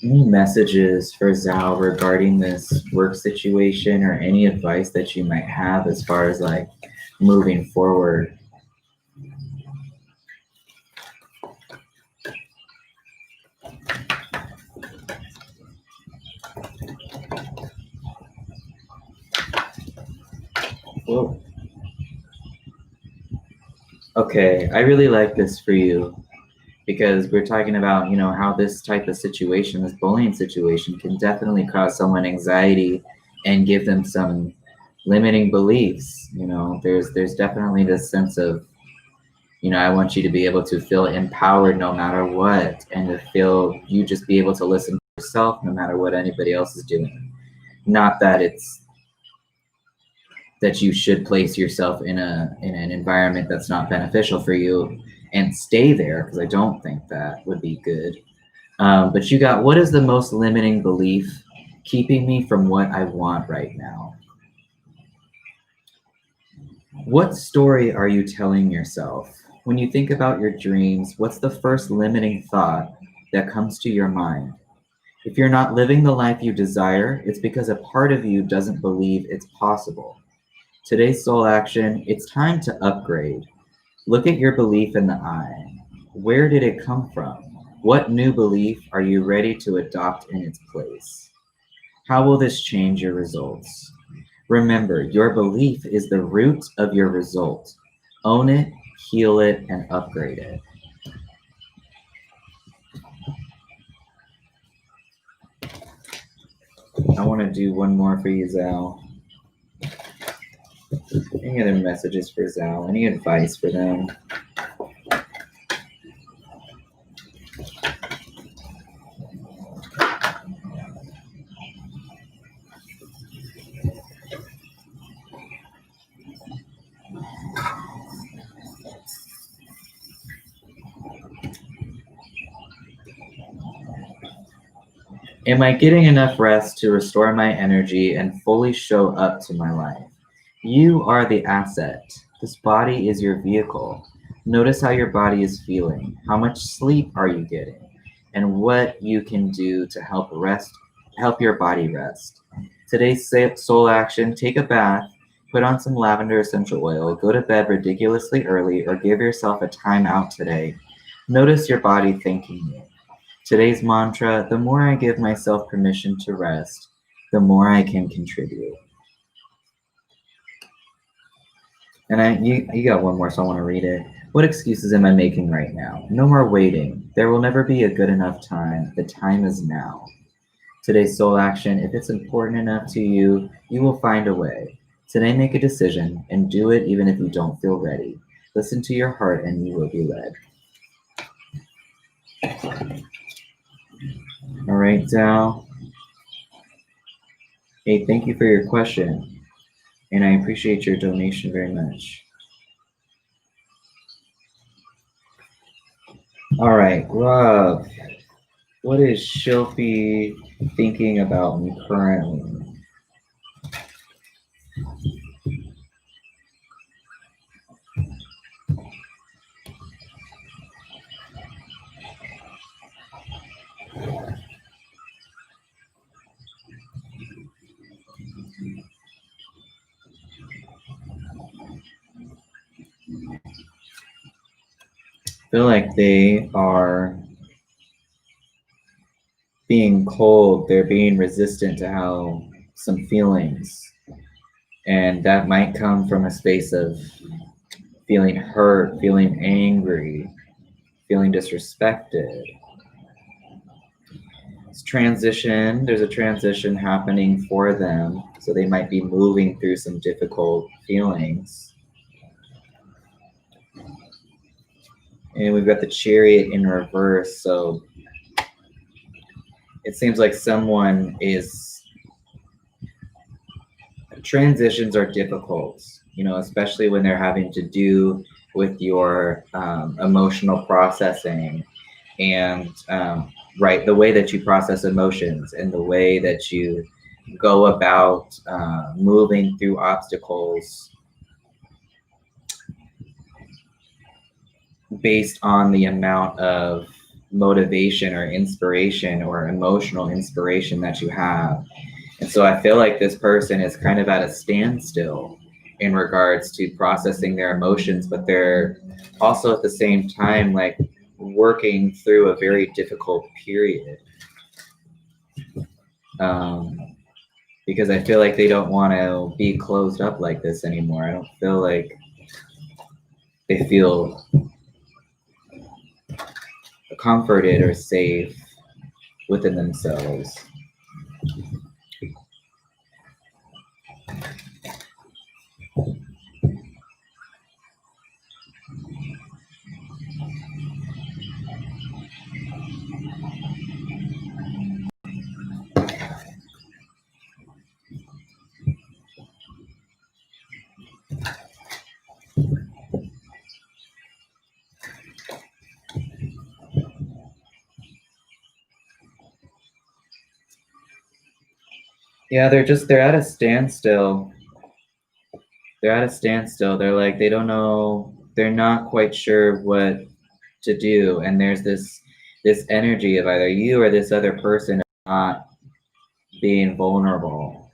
Any messages for Zhao regarding this work situation, or any advice that you might have as far as like moving forward? Whoa. Okay, I really like this for you, because we're talking about, you know, how this type of situation, this bullying situation, can definitely cause someone anxiety and give them some limiting beliefs. You know, there's definitely this sense of, you know, I want you to be able to feel empowered no matter what, and to feel you just be able to listen to yourself no matter what anybody else is doing. Not that it's that you should place yourself in an environment that's not beneficial for you and stay there, because I don't think that would be good. But you got, what is the most limiting belief keeping me from what I want right now? What story are you telling yourself? When you think about your dreams, what's the first limiting thought that comes to your mind? If you're not living the life you desire, it's because a part of you doesn't believe it's possible. Today's soul action, it's time to upgrade. Look at your belief in the eye. Where did it come from? What new belief are you ready to adopt in its place? How will this change your results? Remember, your belief is the root of your result. Own it, heal it, and upgrade it. I want to do one more for you, Zal. Any other messages for Zal? Any advice for them? Am I getting enough rest to restore my energy and fully show up to my life? You are the asset. This body is your vehicle. Notice how your body is feeling. How much sleep are you getting? And what you can do to help your body rest. Today's soul action: take a bath, put on some lavender essential oil, go to bed ridiculously early, or give yourself a time out today. Notice your body thanking you. Today's mantra: the more I give myself permission to rest, the more I can contribute. And you got one more, so I want to read it. What excuses am I making right now? No more waiting. There will never be a good enough time. The time is now. Today's soul action, if it's important enough to you, you will find a way. Today, make a decision and do it even if you don't feel ready. Listen to your heart and you will be led. All right, Dal. Hey, thank you for your question. And I appreciate your donation very much. All right, Rob. What is Shilpi thinking about me currently? I feel like they are being cold, they're being resistant to how some feelings. And that might come from a space of feeling hurt, feeling angry, feeling disrespected. It's transition, there's a transition happening for them. So they might be moving through some difficult feelings. And we've got the Chariot in reverse. So it seems like someone is, transitions are difficult, especially when they're having to do with your emotional processing and right, the way that you process emotions and the way that you go about moving through obstacles based on the amount of motivation or inspiration or emotional inspiration that you have. And so I feel like this person is kind of at a standstill in regards to processing their emotions, but they're also at the same time like working through a very difficult period. Because I feel like they don't want to be closed up like this anymore. I don't feel like they feel comforted or safe within themselves. Yeah, they're at a standstill. They're at a standstill. They're like, they don't know, they're not quite sure what to do. And there's this energy of either you or this other person not being vulnerable,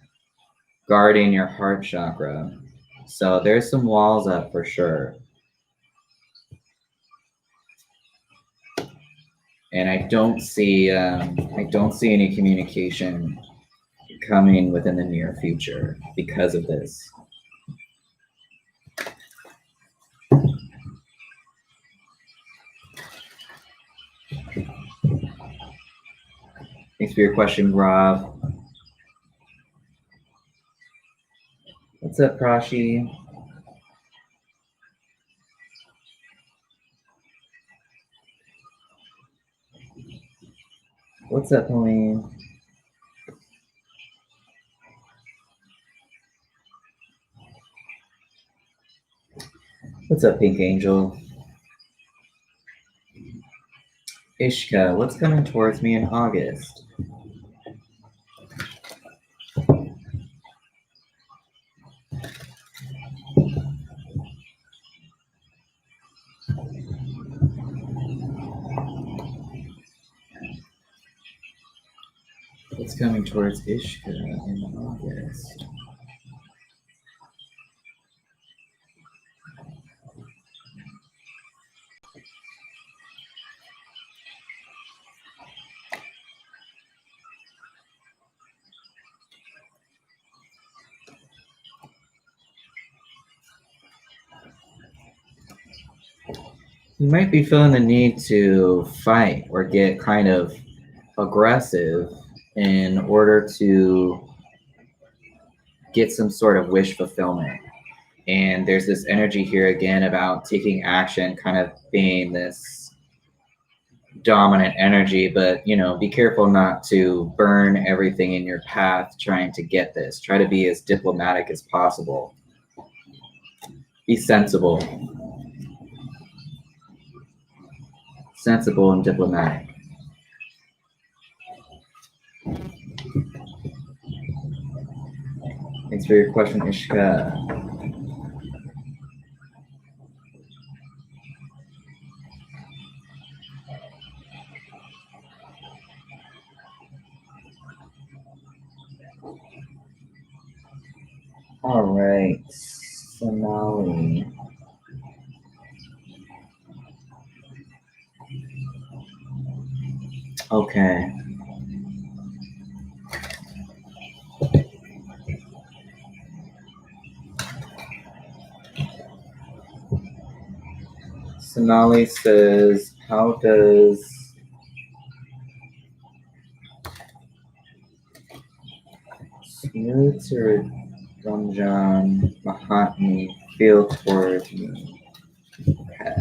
guarding your heart chakra. So there's some walls up for sure. And I don't see any communication coming within the near future because of this. Thanks for your question, Rob. What's up, Prashi? What's up, Helene? What's up, Pink Angel? Ishka, what's coming towards me in August? What's coming towards Ishka in August? You might be feeling the need to fight or get kind of aggressive in order to get some sort of wish fulfillment. And there's this energy here again about taking action, kind of being this dominant energy, but be careful not to burn everything in your path trying to get this. Try to be as diplomatic as possible. Be sensible. Sensible and diplomatic. Thanks for your question, Ishka. All right, Sonali. Okay. Sonali says, how does Smriti Ranjan Mahatma feel towards me? Okay.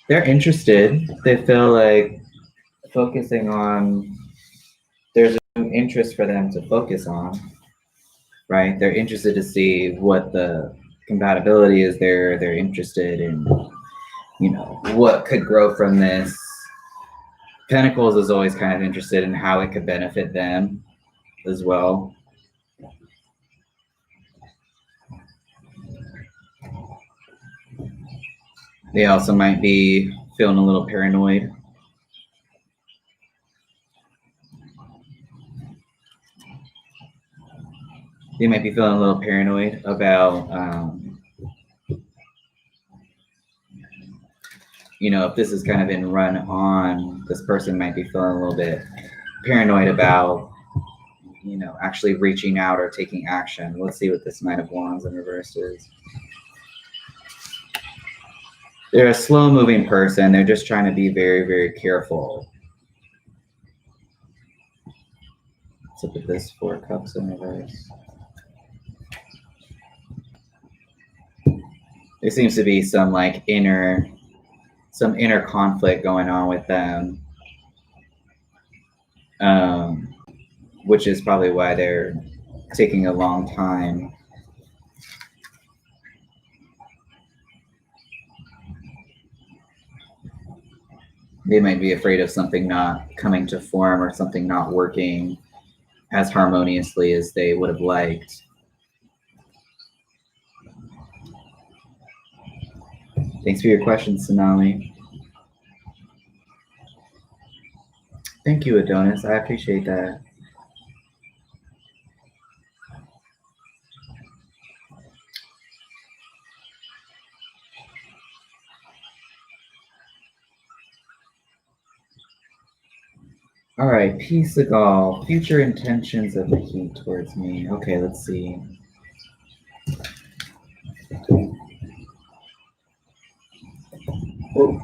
They're interested. They feel like focusing on, there's an interest for them to focus on, right? They're interested to see what the compatibility is there. They're interested in, what could grow from this. Pentacles is always kind of interested in how it could benefit them as well. They also might be feeling a little paranoid. They might be feeling a little paranoid about, if this is kind of been run on, this person might be feeling a little bit paranoid about, actually reaching out or taking action. Let's see what this Knight of Wands in reverse is. They're a slow-moving person. They're just trying to be very, very careful. Let's look at this Four of Cups in reverse. There seems to be some inner conflict going on with them, which is probably why they're taking a long time. They might be afraid of something not coming to form or something not working as harmoniously as they would have liked. Thanks for your question, Sonali. Thank you, Adonis. I appreciate that. All right, P. Seagal, future intentions of the heat towards me. Okay, let's see. Whoa.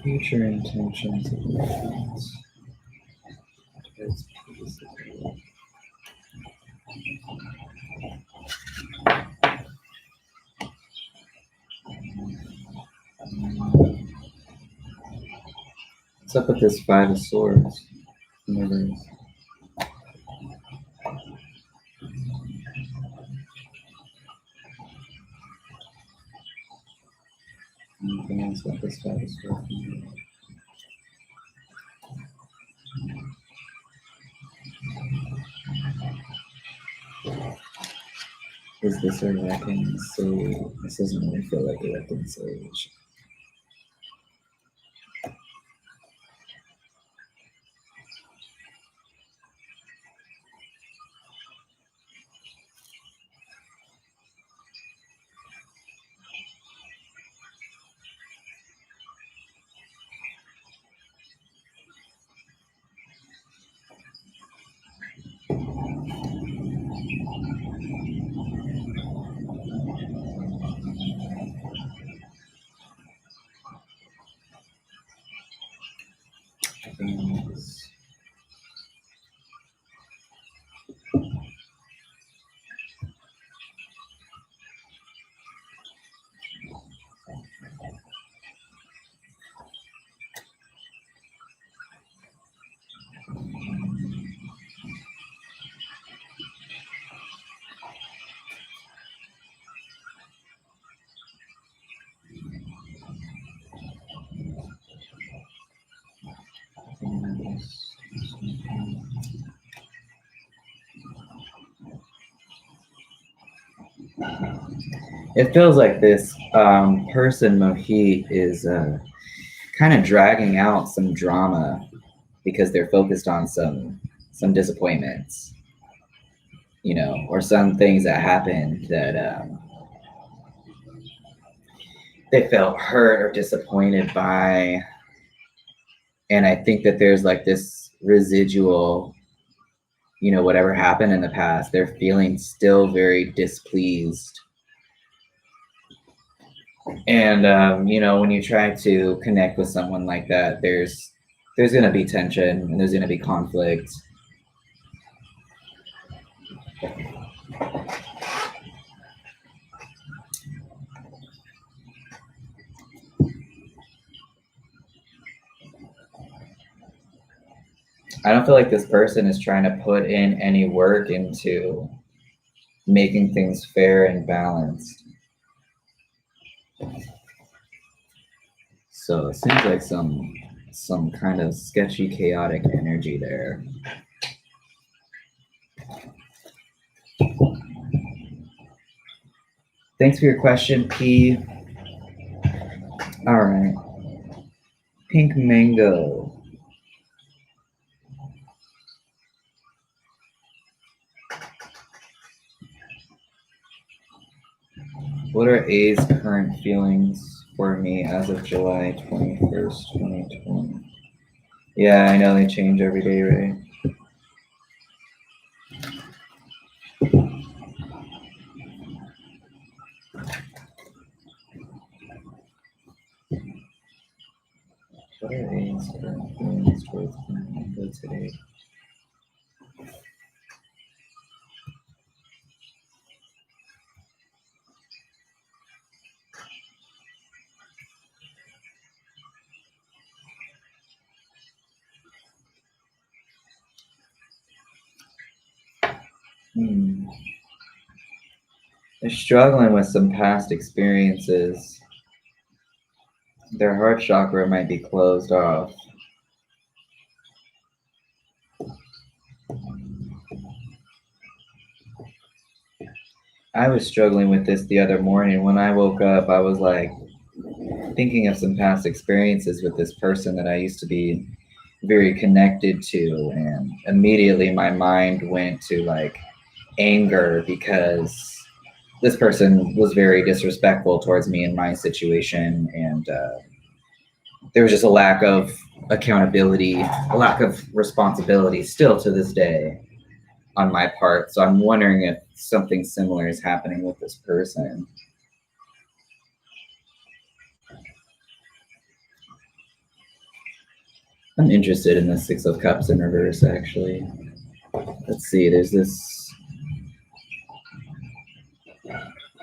Future intentions of the heat towards P. Seagal. What's up with this Five of Swords? Anything else with this Five of Swords? Is this a reconciliation? This doesn't really feel like a reconciliation. things. It feels like this person, Mohit, is kind of dragging out some drama because they're focused on some disappointments, you know, or some things that happened that they felt hurt or disappointed by. And I think that there's like this residual, you know, whatever happened in the past, they're feeling still very displeased. And you know, when you try to connect with someone like that, there's going to be tension and there's going to be conflict. I don't feel like this person is trying to put in any work into making things fair and balanced. So it seems like some kind of sketchy, chaotic energy there. Thanks for your question, P. All right. Pink Mango. What are A's current feelings for me as of July 21st, 2020? Yeah, I know they change every day, right? What are A's current feelings towards Mango today? They're struggling with some past experiences. Their heart chakra might be closed off. I was struggling with this the other morning. When I woke up, I was like thinking of some past experiences with this person that I used to be very connected to, and immediately my mind went to like anger because this person was very disrespectful towards me in my situation, and there was just a lack of accountability, a lack of responsibility still to this day on my part. So I'm wondering if something similar is happening with this person. I'm interested in the Six of Cups in reverse, actually. Let's see, there's this,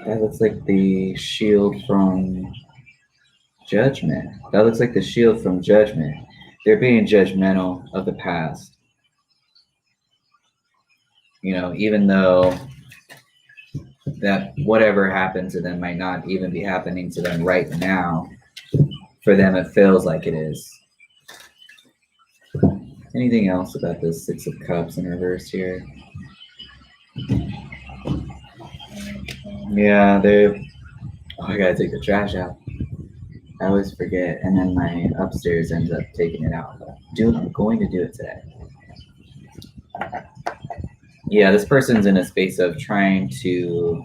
that looks like the shield from Judgment. That looks like the shield from Judgment. They're being judgmental of the past. You know, even though that whatever happened to them might not even be happening to them right now, for them it feels like it is. Anything else about this Six of Cups in reverse here? Yeah, I gotta take the trash out. I always forget, and then my upstairs ends up taking it out. But I'm going to do it today. Yeah, this person's in a space of trying to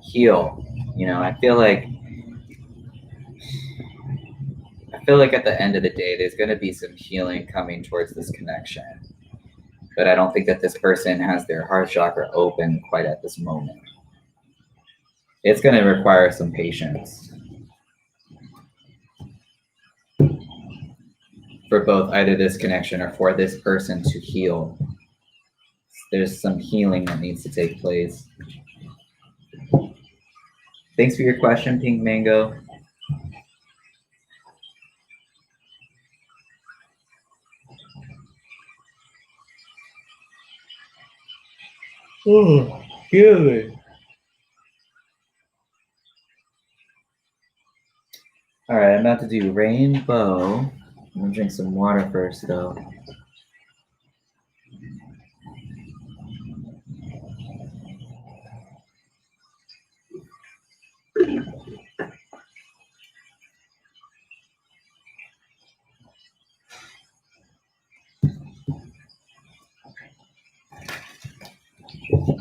heal. You know, I feel like at the end of the day, there's going to be some healing coming towards this connection. But I don't think that this person has their heart chakra open quite at this moment. It's going to require some patience for both either this connection or for this person to heal. There's some healing that needs to take place. Thanks for your question, Pink Mango. Oh, good. All right, I'm about to do rainbow. I'm gonna drink some water first, though.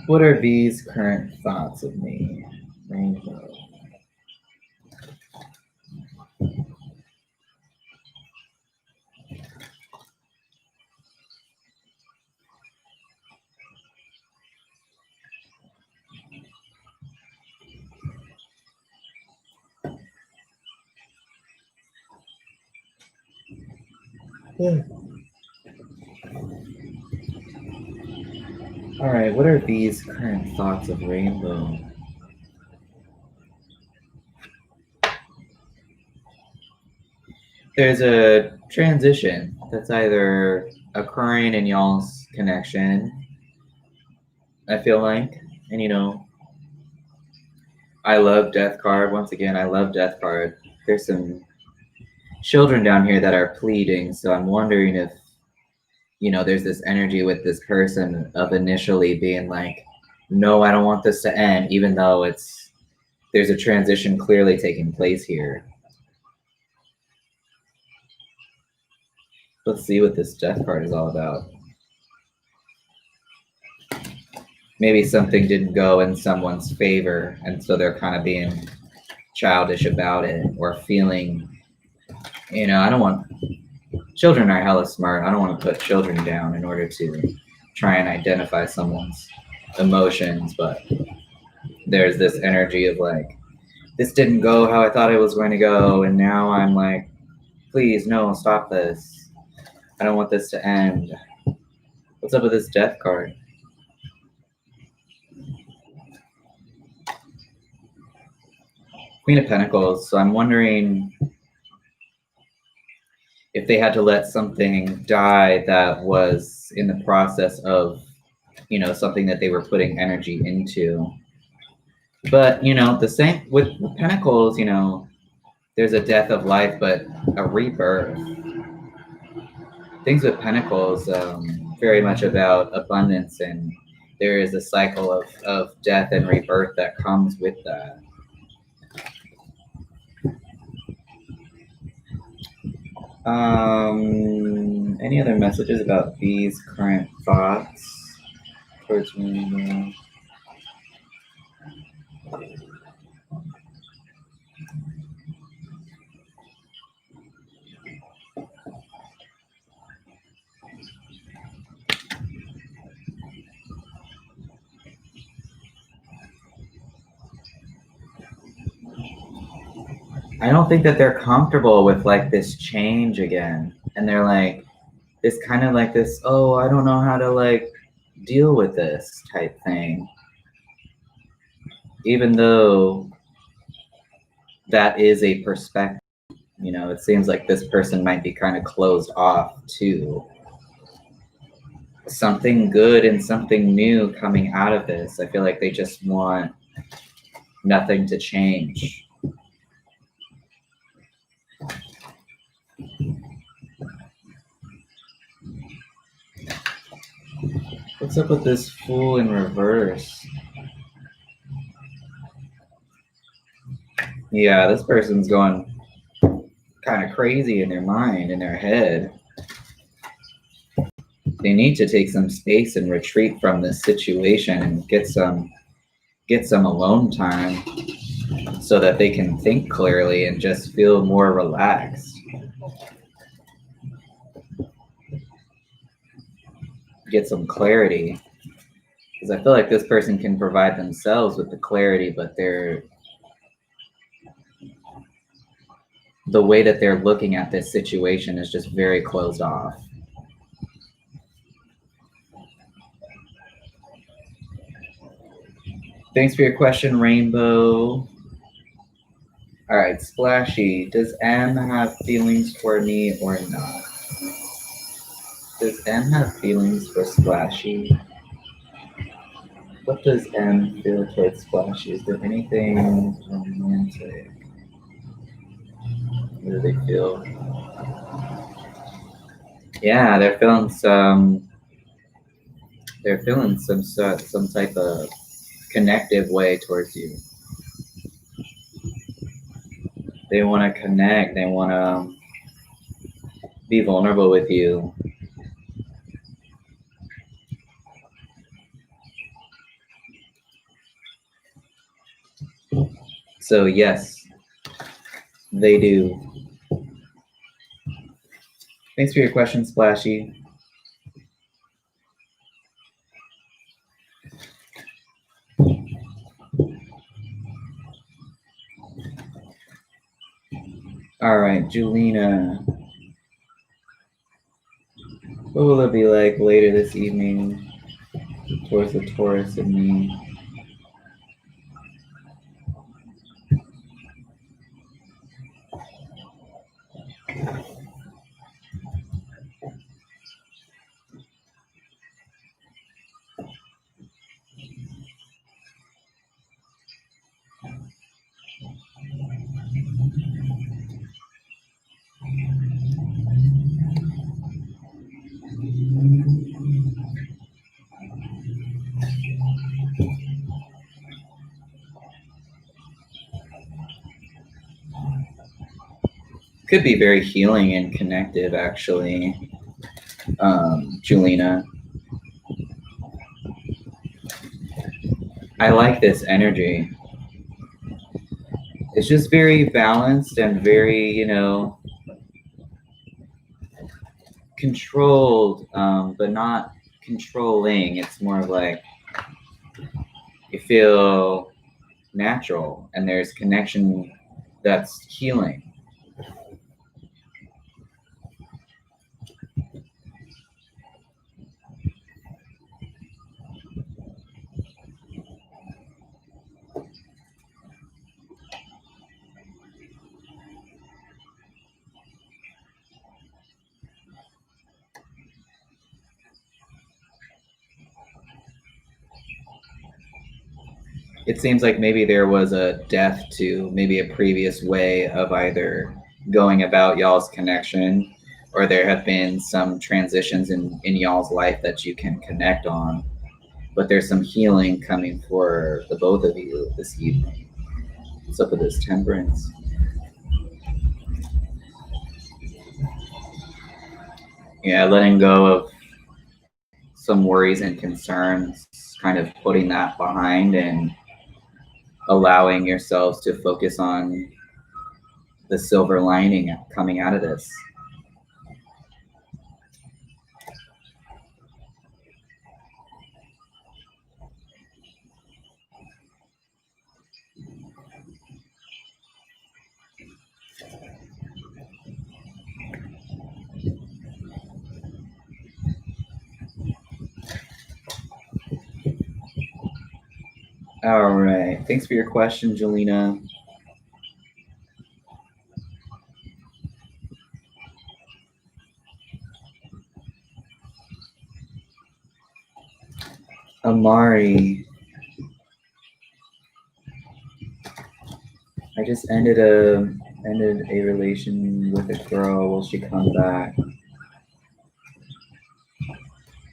What are V's current thoughts of me? Rainbow. All right, what are V's current thoughts of rainbow? There's a transition that's either occurring in y'all's connection, I feel like, and I love Death card. Once again, I love Death card. There's some children down here that are pleading, so I'm wondering if, there's this energy with this person of initially being like, no, I don't want this to end, even though there's a transition clearly taking place here. Let's see what this Death card is all about. Maybe something didn't go in someone's favor, and so they're kind of being childish about it, or feeling, I don't want, children are hella smart. I don't want to put children down in order to try and identify someone's emotions, but there's this energy of like, this didn't go how I thought it was going to go, and now I'm like, please, no, stop this. I don't want this to end. What's up with this Death card? Queen of Pentacles. So I'm wondering if they had to let something die that was in the process of, something that they were putting energy into. But, the same with Pentacles, there's a death of life, but a rebirth. Things with Pentacles, very much about abundance, and there is a cycle of death and rebirth that comes with that. Any other messages about these current thoughts towards me? I don't think that they're comfortable with like this change again. And they're like, it's kind of like this, oh, I don't know how to like deal with this type thing. Even though that is a perspective, it seems like this person might be kind of closed off to something good and something new coming out of this. I feel like they just want nothing to change. What's up with this Fool in reverse? Yeah, this person's going kind of crazy in their mind, in their head. They need to take some space and retreat from this situation and get some alone time so that they can think clearly and just feel more relaxed. Get some clarity. Because I feel like this person can provide themselves with the clarity, but the way that they're looking at this situation is just very closed off. Thanks for your question, Rainbow. All right, Splashy. Does M have feelings for me or not? Does M have feelings for Splashy? What does M feel towards Splashy? Is there anything romantic? What do they feel? Yeah, they're feeling some. They're feeling some type of connective way towards you. They want to connect. They want to be vulnerable with you. So yes, they do. Thanks for your question, Splashy. All right, Julina. What will it be like later this evening towards the Taurus and me? Could be very healing and connective, actually, Julina. I like this energy. It's just very balanced and very, controlled, but not controlling. It's more of like you feel natural and there's connection that's healing. It seems like maybe there was a death to maybe a previous way of either going about y'all's connection, or there have been some transitions in y'all's life that you can connect on. But there's some healing coming for the both of you this evening. What's up with this Temperance? Yeah, letting go of some worries and concerns, kind of putting that behind and allowing yourselves to focus on the silver lining coming out of this. All right. Thanks for your question, Jelena. Amari. I just ended a relation with a girl. Will she come back?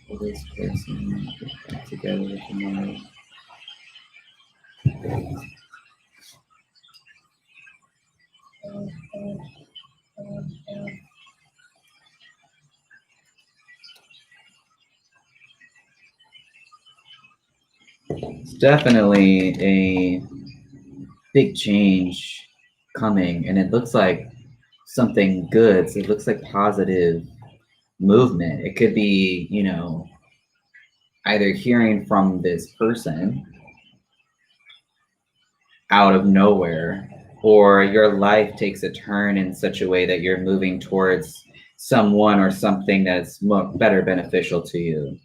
Will this person get back together with Amari? It's definitely a big change coming, and it looks like something good. So it looks like positive movement. It could be, either hearing from this person out of nowhere, or your life takes a turn in such a way that you're moving towards someone or something that's better beneficial to you.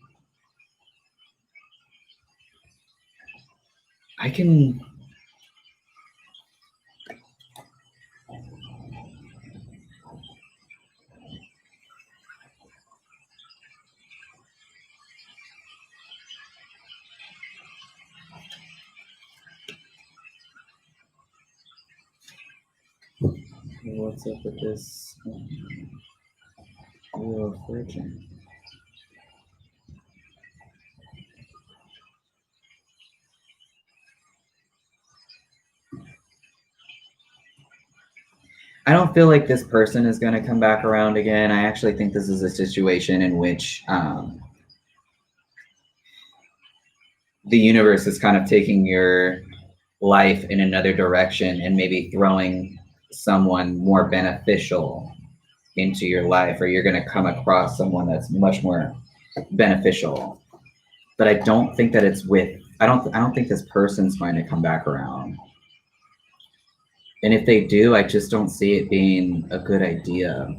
I can... What's up with this Wheel of Fortune? I don't feel like this person is going to come back around again. I actually think this is a situation in which the universe is kind of taking your life in another direction and maybe throwing someone more beneficial into your life, or you're going to come across someone that's much more beneficial. But I don't think that it's with... I don't think this person's going to come back around. And if they do, I just don't see it being a good idea.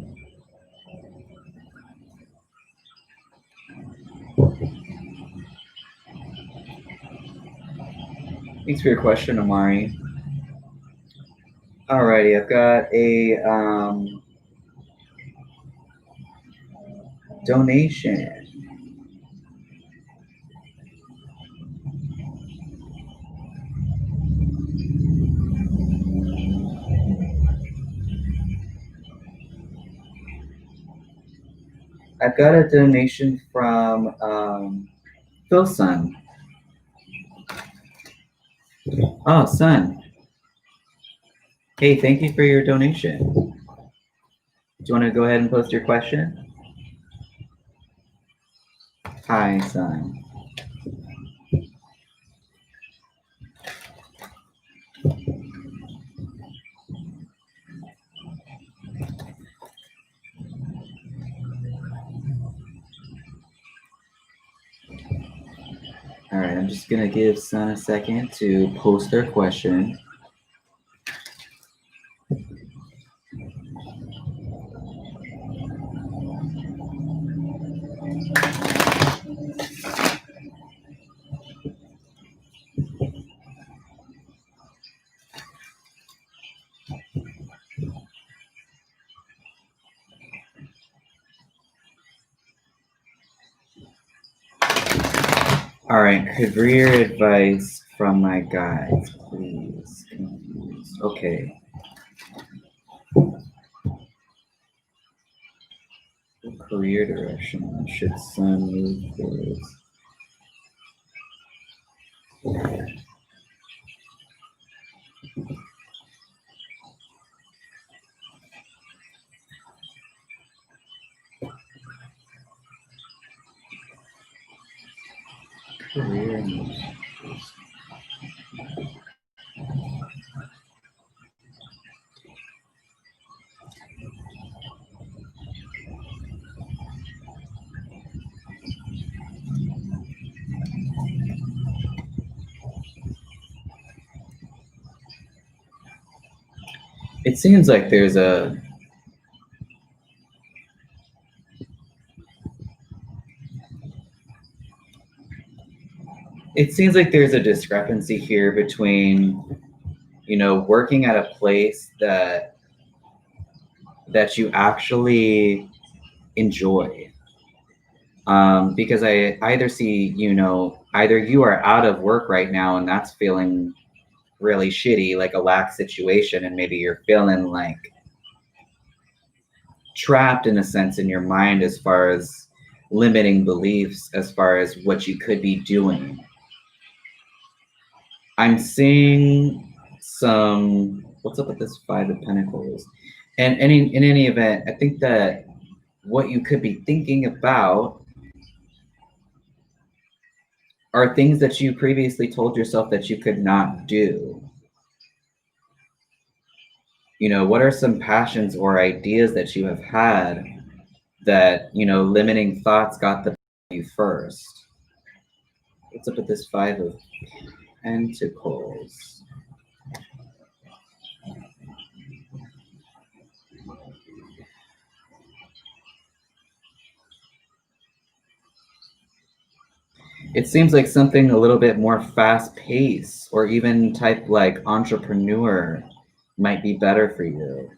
Thanks for your question, Amari. Alrighty, I've got a donation. I've got a donation from Phil's son. Oh, son. Hey, thank you for your donation. Do you want to go ahead and post your question? Hi, son. All right, I'm just going to give son a second to post their question. All right, career advice from my guides, please. Confused. Okay. What career direction should son move towards? Career moves. It seems like there's a... It seems like there's a discrepancy here between, you know, working at a place that you actually enjoy. Because I either see, you know, either you are out of work right now and that's feeling really shitty, like a lack situation, and maybe you're feeling like trapped in a sense in your mind as far as limiting beliefs as far as what you could be doing. I'm seeing some... What's up with this Five of Pentacles? And in any event, I think that what you could be thinking about are things that you previously told yourself that you could not do. You know, what are some passions or ideas that you have had that, you know, limiting thoughts got the you first? What's up with this Five of Pentacles? It seems like something a little bit more fast paced or even type like entrepreneur might be better for you.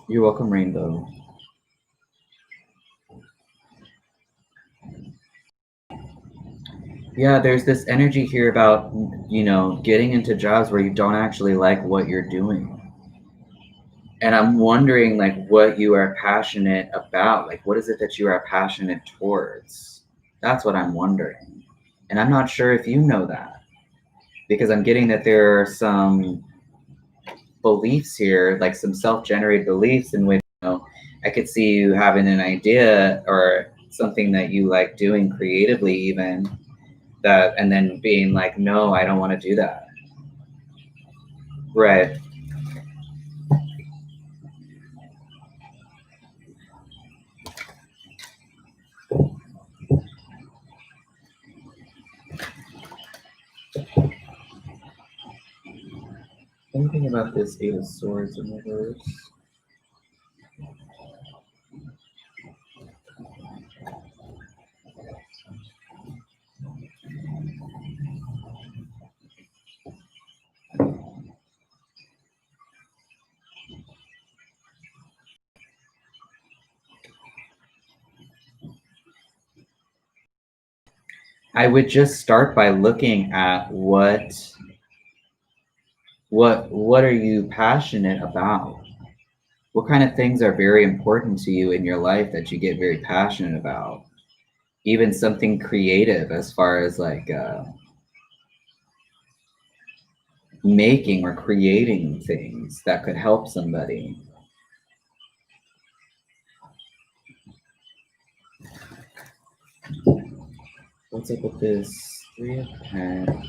You're welcome, Rainbow. Yeah, there's this energy here about, you know, getting into jobs where you don't actually like what you're doing. And I'm wondering, like, what you are passionate about. Like, what is it that you are passionate towards? That's what I'm wondering. And I'm not sure if you know that, because I'm getting that there are some beliefs here, like some self-generated beliefs in which, you know, I could see you having an idea or something that you like doing creatively even, that, and then being like, no, I don't want to do that. Right. Anything about this Eight of Swords in reverse? I would just start by looking at what are you passionate about? What kind of things are very important to you in your life that you get very passionate about? Even something creative as far as like making or creating things that could help somebody. What's up with this Three of Pentacles?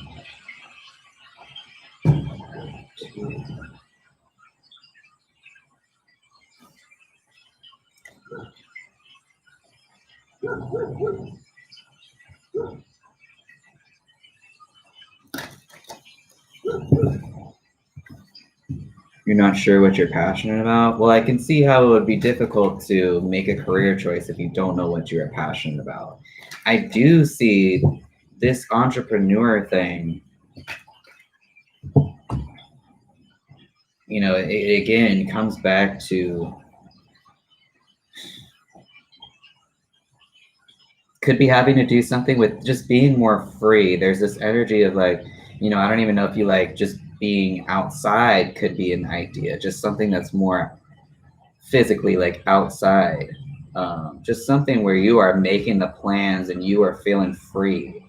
You're not sure what you're passionate about? Well, I can see how it would be difficult to make a career choice if you don't know what you're passionate about. I do see this entrepreneur thing, you know, it again comes back to, could be having to do something with just being more free. There's this energy of like, you know, I don't even know if you like just being outside could be an idea, just something that's more physically like outside. Just something where you are making the plans and you are feeling free,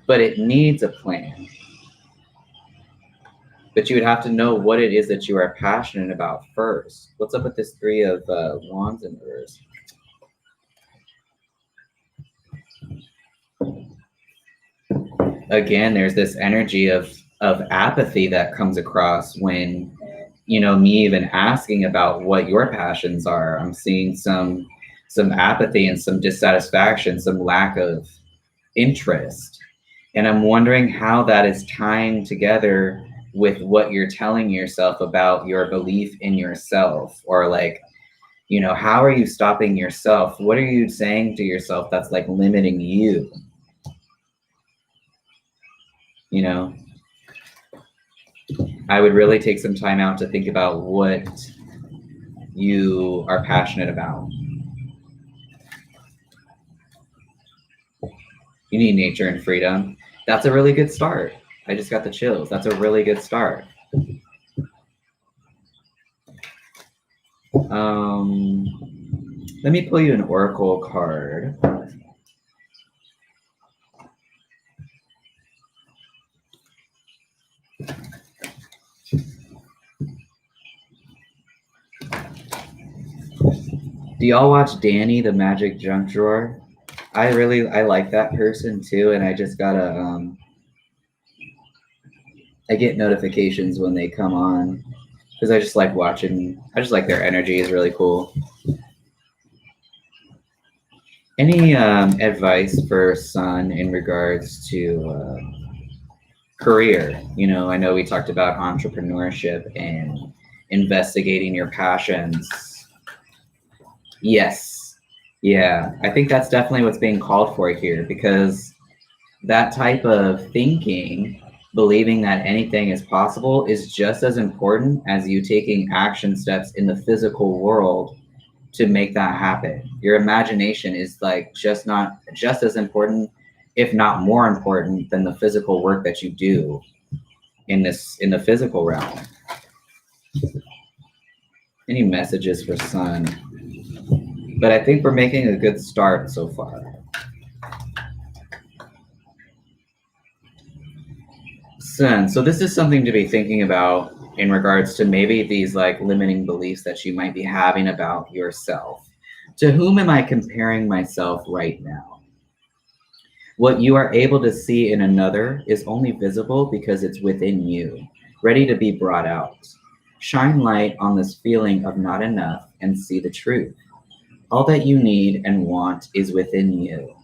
but it needs a plan. But you would have to know what it is that you are passionate about first. What's up with this Three of Wands in reverse? Again, there's this energy of apathy that comes across when, you know, me even asking about what your passions are. I'm seeing some apathy and some dissatisfaction, some lack of interest. And I'm wondering how that is tying together with what you're telling yourself about your belief in yourself, or like, you know, how are you stopping yourself? What are you saying to yourself that's like limiting you? You know, I would really take some time out to think about what you are passionate about. You need nature and freedom. That's a really good start. I just got the chills. That's a really good start. Let me pull you an oracle card. Do y'all watch Danny the Magic Junk Drawer? I like that person too, and I just gotta I get notifications when they come on because I just like watching. I just like their energy is really cool. Any advice for Sun in regards to career? You know, I know we talked about entrepreneurship and investigating your passions. Yes. Yeah. I think that's definitely what's being called for here, because that type of thinking, believing that anything is possible, is just as important as you taking action steps in the physical world to make that happen. Your imagination is like just as important, if not more important, than the physical work that you do in the physical realm. Any messages for Sun? But I think we're making a good start so far. Sun, so this is something to be thinking about in regards to maybe these like limiting beliefs that you might be having about yourself. To whom am I comparing myself right now? What you are able to see in another is only visible because it's within you, ready to be brought out. Shine light on this feeling of not enough and see the truth. All that you need and want is within you.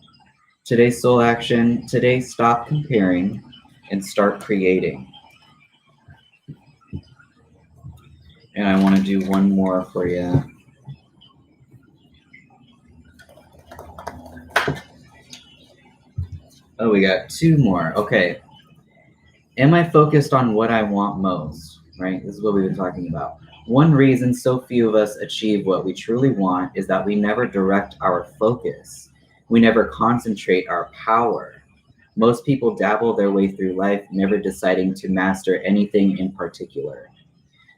Today's soul action, today stop comparing and start creating. And I want to do one more for you. Oh, we got two more. Okay. Am I focused on what I want most? Right? This is what we've been talking about. One reason so few of us achieve what we truly want is that we never direct our focus. We never concentrate our power. Most people dabble their way through life, never deciding to master anything in particular.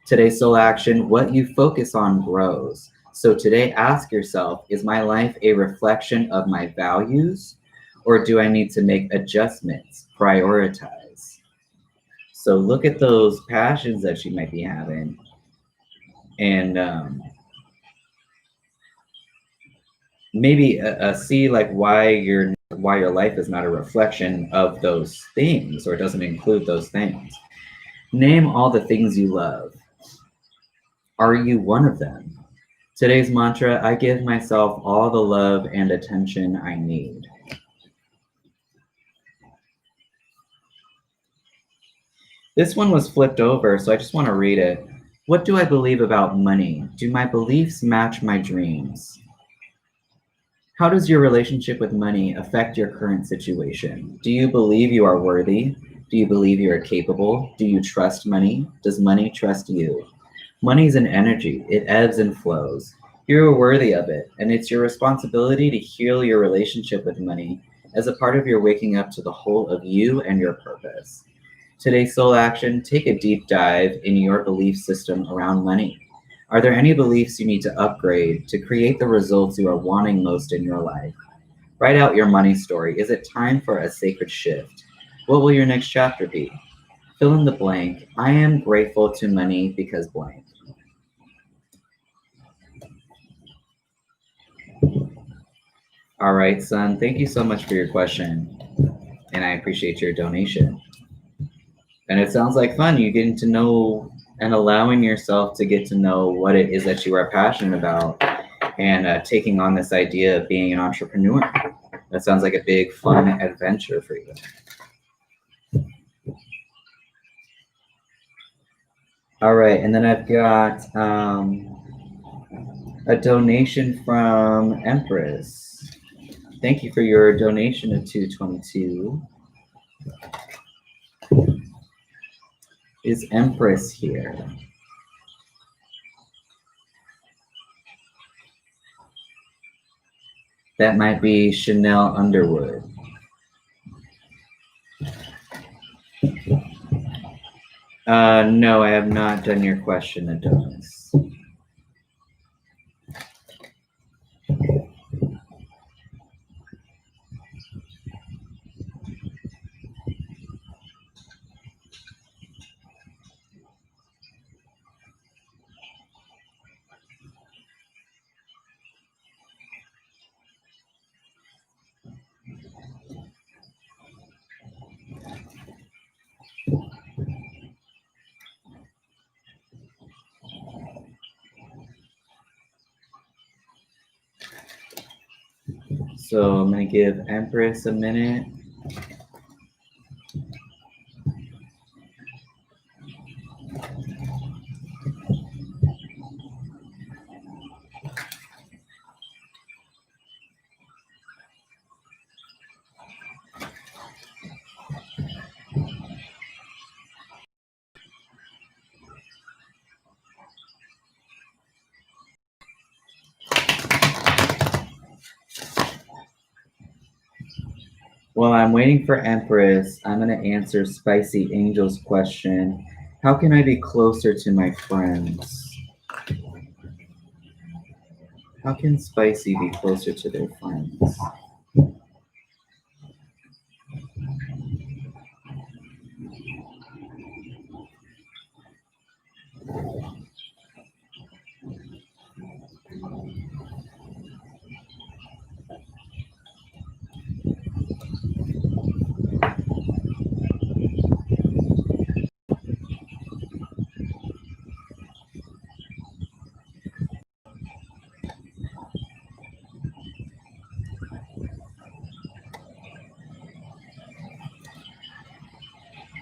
Today's soul action, what you focus on grows. So today ask yourself, is my life a reflection of my values, or do I need to make adjustments, prioritize? So look at those passions that you might be having, and maybe see like why your life is not a reflection of those things, or doesn't include those things. Name all the things you love. Are you one of them? Today's mantra, I give myself all the love and attention I need. This one was flipped over, so I just want to read it. What do I believe about money? Do my beliefs match my dreams? How does your relationship with money affect your current situation? Do you believe you are worthy? Do you believe you are capable? Do you trust money? Does money trust you? Money is an energy. It ebbs and flows. You're worthy of it, and it's your responsibility to heal your relationship with money as a part of your waking up to the whole of you and your purpose. Today's soul action, take a deep dive in your belief system around money. Are there any beliefs you need to upgrade to create the results you are wanting most in your life? Write out your money story. Is it time for a sacred shift? What will your next chapter be? Fill in the blank. I am grateful to money because blank. All right, son. Thank you so much for your question. And I appreciate your donation. And it sounds like fun. You getting to know and allowing yourself to get to know what it is that you are passionate about, and taking on this idea of being an entrepreneur. That sounds like a big, fun adventure for you. All right, and then I've got a donation from Empress. Thank you for your donation of 222. Is Empress here? That might be Chanel Underwood. No, I have not done your question, Adonis. So I'm going to give Empress a minute. While I'm waiting for Empress, I'm going to answer Spicy Angel's question. How can I be closer to my friends? How can Spicy be closer to their friends?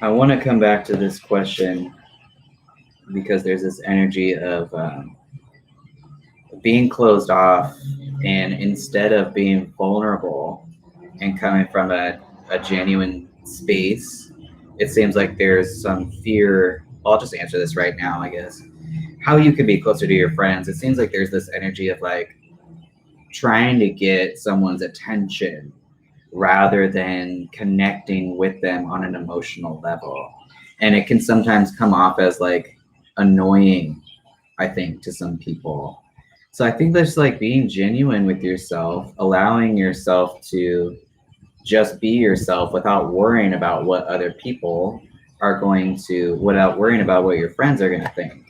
I want to come back to this question because there's this energy of being closed off, and instead of being vulnerable and coming from a genuine space, it seems like there's some fear. I'll just answer this right now, I guess. How you can be closer to your friends. It seems like there's this energy of like trying to get someone's attention rather than connecting with them on an emotional level. And it can sometimes come off as like annoying, I think, to some people. So I think that's like being genuine with yourself, allowing yourself to just be yourself without worrying about what other people are going to, without worrying about what your friends are going to think.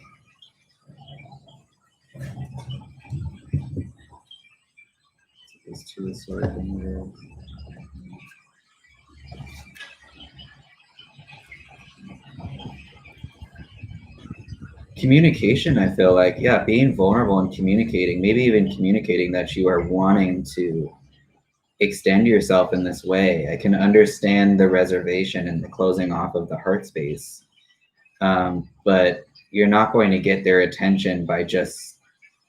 These two is sort of in there. Communication, I feel like, yeah, being vulnerable and communicating, maybe even communicating that you are wanting to extend yourself in this way. I can understand the reservation and the closing off of the heart space, but you're not going to get their attention by just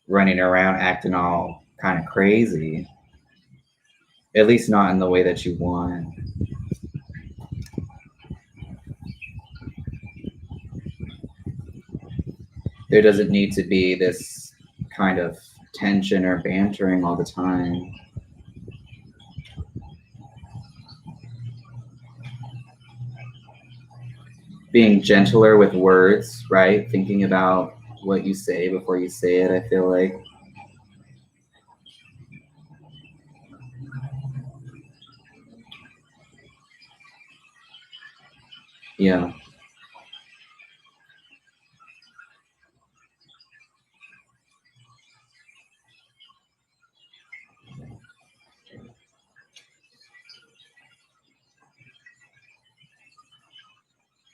running around acting all kind of crazy, at least not in the way that you want. There doesn't need to be this kind of tension or bantering all the time. Being gentler with words, right? Thinking about what you say before you say it, I feel like. Yeah.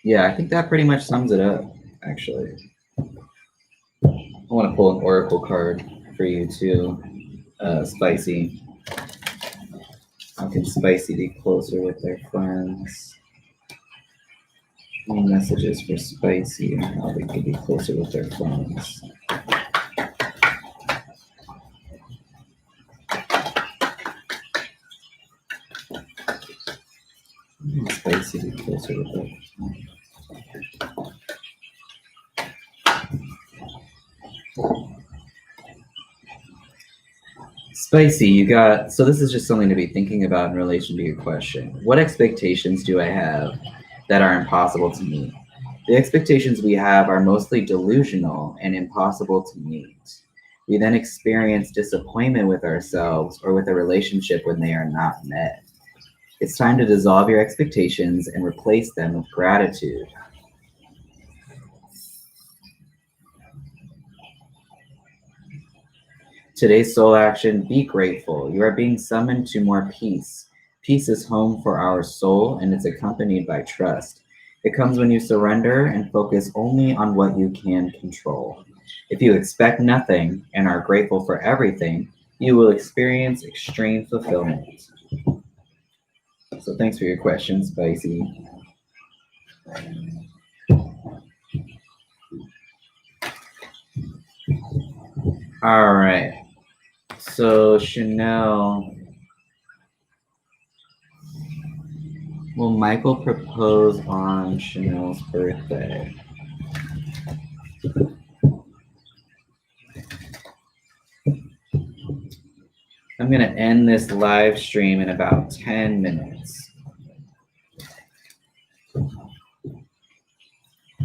Yeah, I think that pretty much sums it up, actually. I want to pull an oracle card for you too, Spicy. How can Spicy be closer with their friends? Any messages for Spicy and how they can be closer with their friends? Spicy be closer with their friends. Spicy, you got, so this is just something to be thinking about in relation to your question. What expectations do I have that are impossible to meet? The expectations we have are mostly delusional and impossible to meet. We then experience disappointment with ourselves or with a relationship when they are not met. It's time to dissolve your expectations and replace them with gratitude. Today's soul action, be grateful. You are being summoned to more peace. Peace is home for our soul, and it's accompanied by trust. It comes when you surrender and focus only on what you can control. If you expect nothing and are grateful for everything, you will experience extreme fulfillment. So thanks for your question, Spicy. All right. So Chanel, will Michael propose on Chanel's birthday? I'm going to end this live stream in about 10 minutes.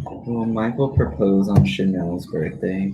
Will Michael propose on Chanel's birthday?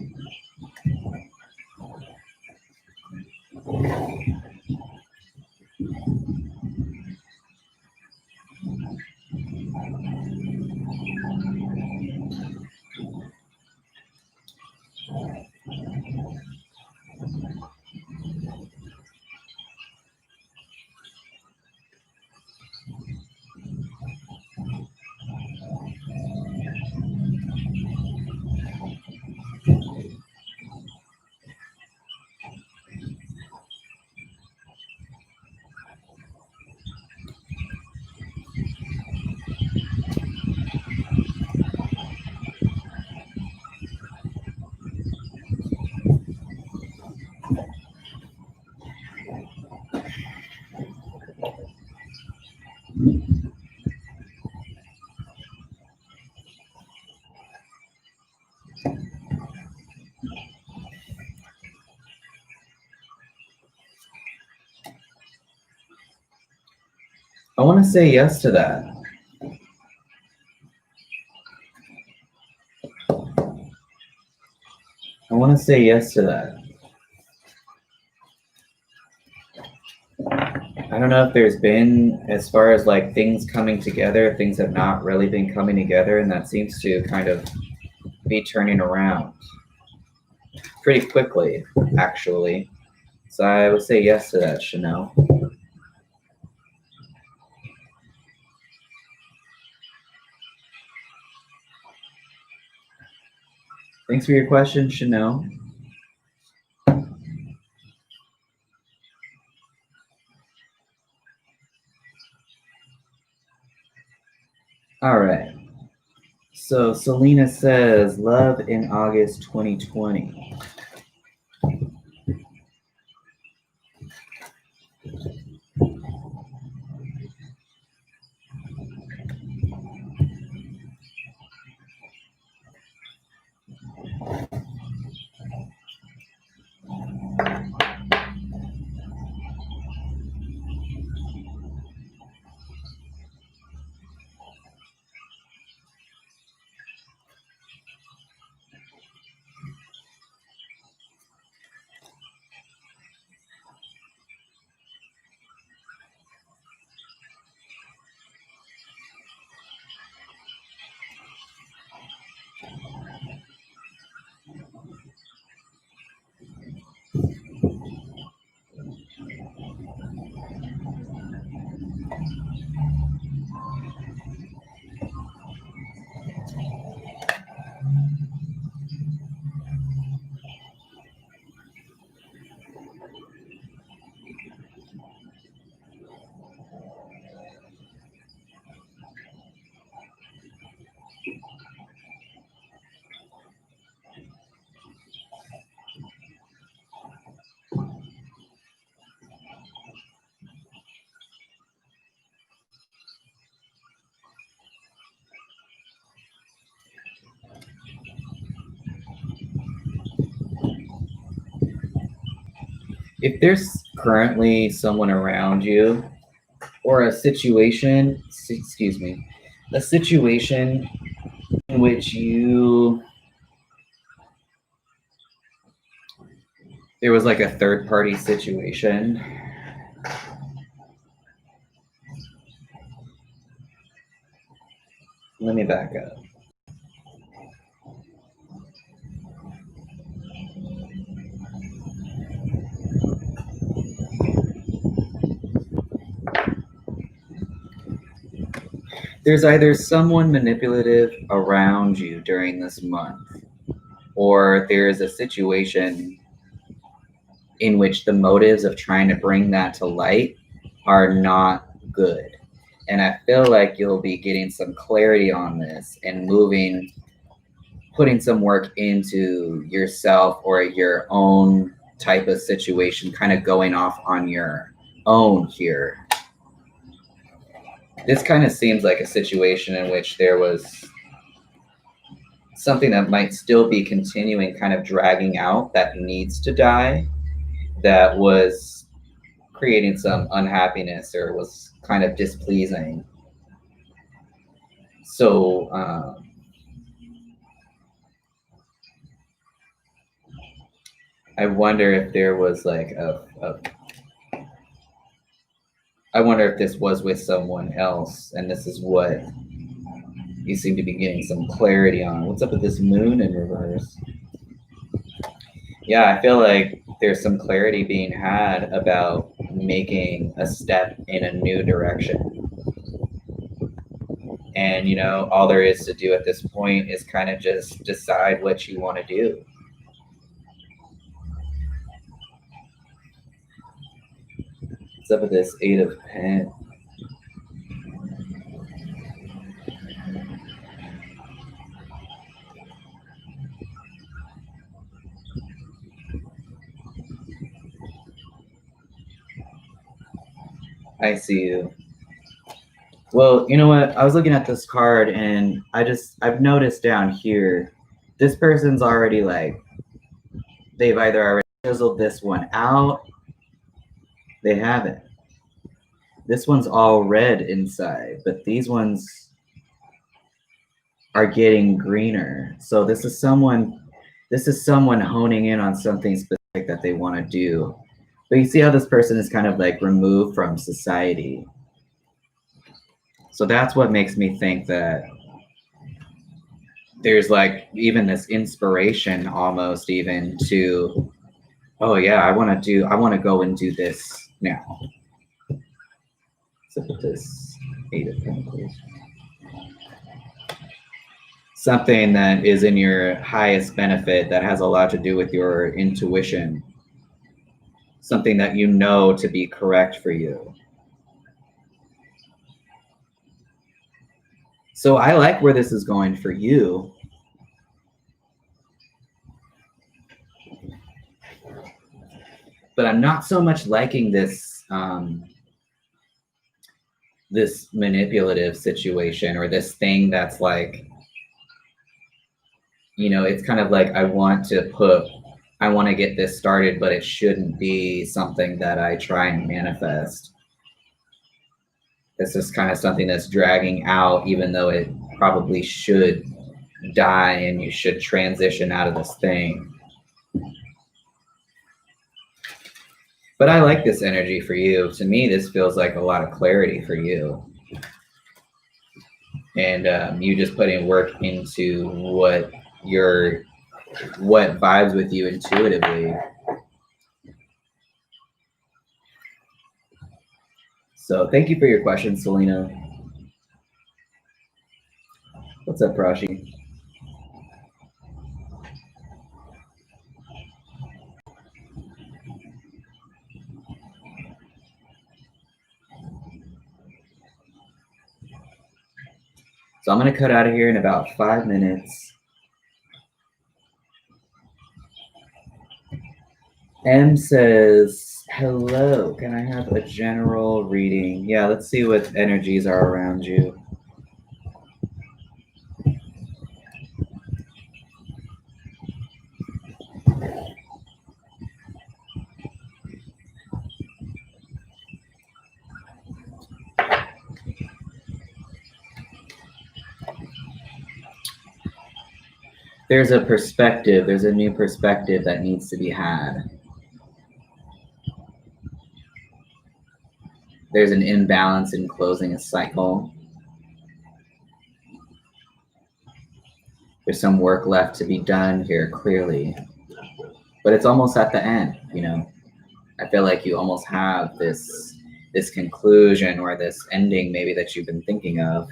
I want to say yes to that. I want to say yes to that. I don't know if there's been, as far as like things coming together, things have not really been coming together, and that seems to kind of be turning around pretty quickly, actually. So I would say yes to that, Chanel. Thanks for your question, Chanel. All right. So Selena says, love in August 2020. If there's currently someone around you or a situation in which there was like a third party situation. Let me back up. There's either someone manipulative around you during this month, or there's a situation in which the motives of trying to bring that to light are not good. And I feel like you'll be getting some clarity on this and putting some work into yourself or your own type of situation, kind of going off on your own here. This kind of seems like a situation in which there was something that might still be continuing, kind of dragging out, that needs to die, that was creating some unhappiness or was kind of displeasing. So I wonder if there was like I wonder if this was with someone else, and this is what you seem to be getting some clarity on. What's up with this moon in reverse? Yeah, I feel like there's some clarity being had about making a step in a new direction. And, you know, all there is to do at this point is kind of just decide what you want to do. What's up with this 8 of Pentacles? I see you. Well, you know what? I was looking at this card and I've noticed down here, this person's already like, they've either already chiseled this one out, they haven't. This one's all red inside, but these ones are getting greener. So this is someone honing in on something specific that they want to do. But you see how this person is kind of like removed from society. So that's what makes me think that there's like even this inspiration almost even to, oh yeah, I want to go and do this now. So put this 8 of Pentacles. Something that is in your highest benefit, that has a lot to do with your intuition. Something that you know to be correct for you. So I like where this is going for you. But I'm not so much liking this this manipulative situation, or this thing that's like, you know, it's kind of like I want to get this started, but it shouldn't be something that I try and manifest. This is kind of something that's dragging out, even though it probably should die and you should transition out of this thing. But I like this energy for you. To me, this feels like a lot of clarity for you. And you just putting work into what vibes with you intuitively. So thank you for your question, Selena. What's up, Prashi? So I'm going to cut out of here in about 5 minutes. M says, hello, can I have a general reading? Yeah, let's see what energies are around you. There's a perspective, there's a new perspective that needs to be had. There's an imbalance in closing a cycle. There's some work left to be done here, clearly. But it's almost at the end, you know. I feel like you almost have this conclusion or this ending maybe that you've been thinking of.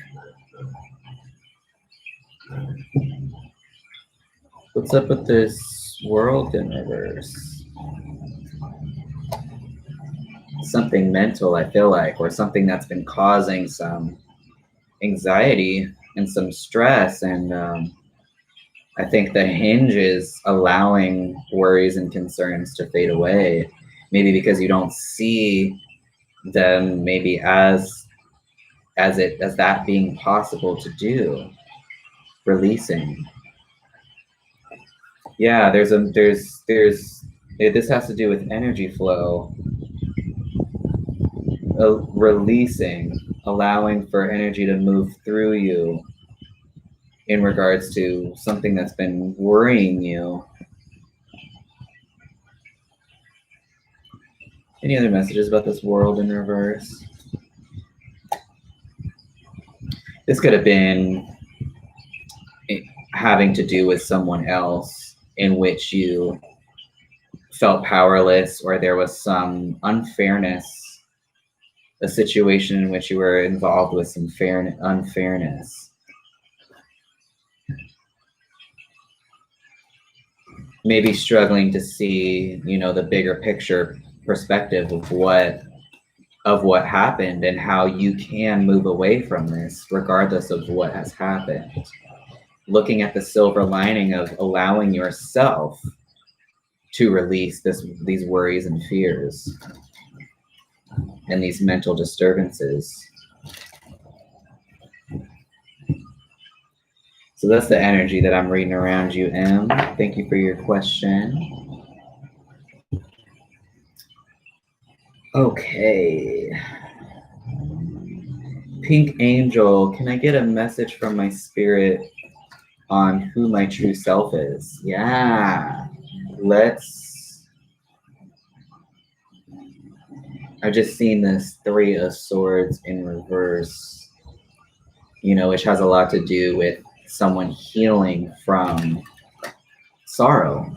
What's up with this world in reverse? something mental, I feel like, or something that's been causing some anxiety and some stress. And I think the hinge is allowing worries and concerns to fade away, maybe because you don't see them maybe as that being possible to do. Releasing. Yeah, this has to do with energy flow. Releasing, allowing for energy to move through you in regards to something that's been worrying you. Any other messages about this world in reverse? This could have been having to do with someone else in which you felt powerless, or there was some unfairness, a situation in which you were involved with some unfairness. Maybe struggling to see, the bigger picture perspective of what happened and how you can move away from this regardless of what has happened. Looking at the silver lining of allowing yourself to release these worries and fears and these mental disturbances. So that's the energy that I'm reading around you, Em. Thank you for your question. Okay. Pink Angel, can I get a message from my spirit on who my true self is? Yeah. I've just seen this 3 of Swords in reverse, which has a lot to do with someone healing from sorrow,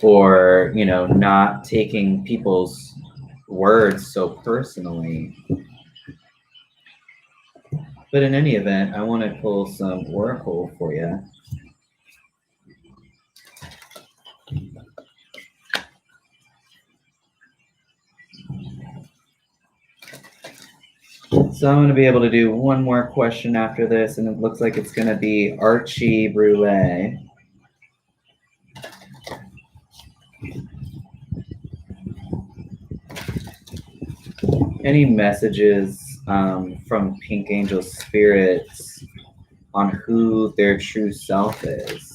or, not taking people's words so personally. But in any event, I want to pull some oracle for you. So I'm going to be able to do one more question after this, and it looks like it's going to be Archie Brule. Any messages from Pink Angel spirits on who their true self is?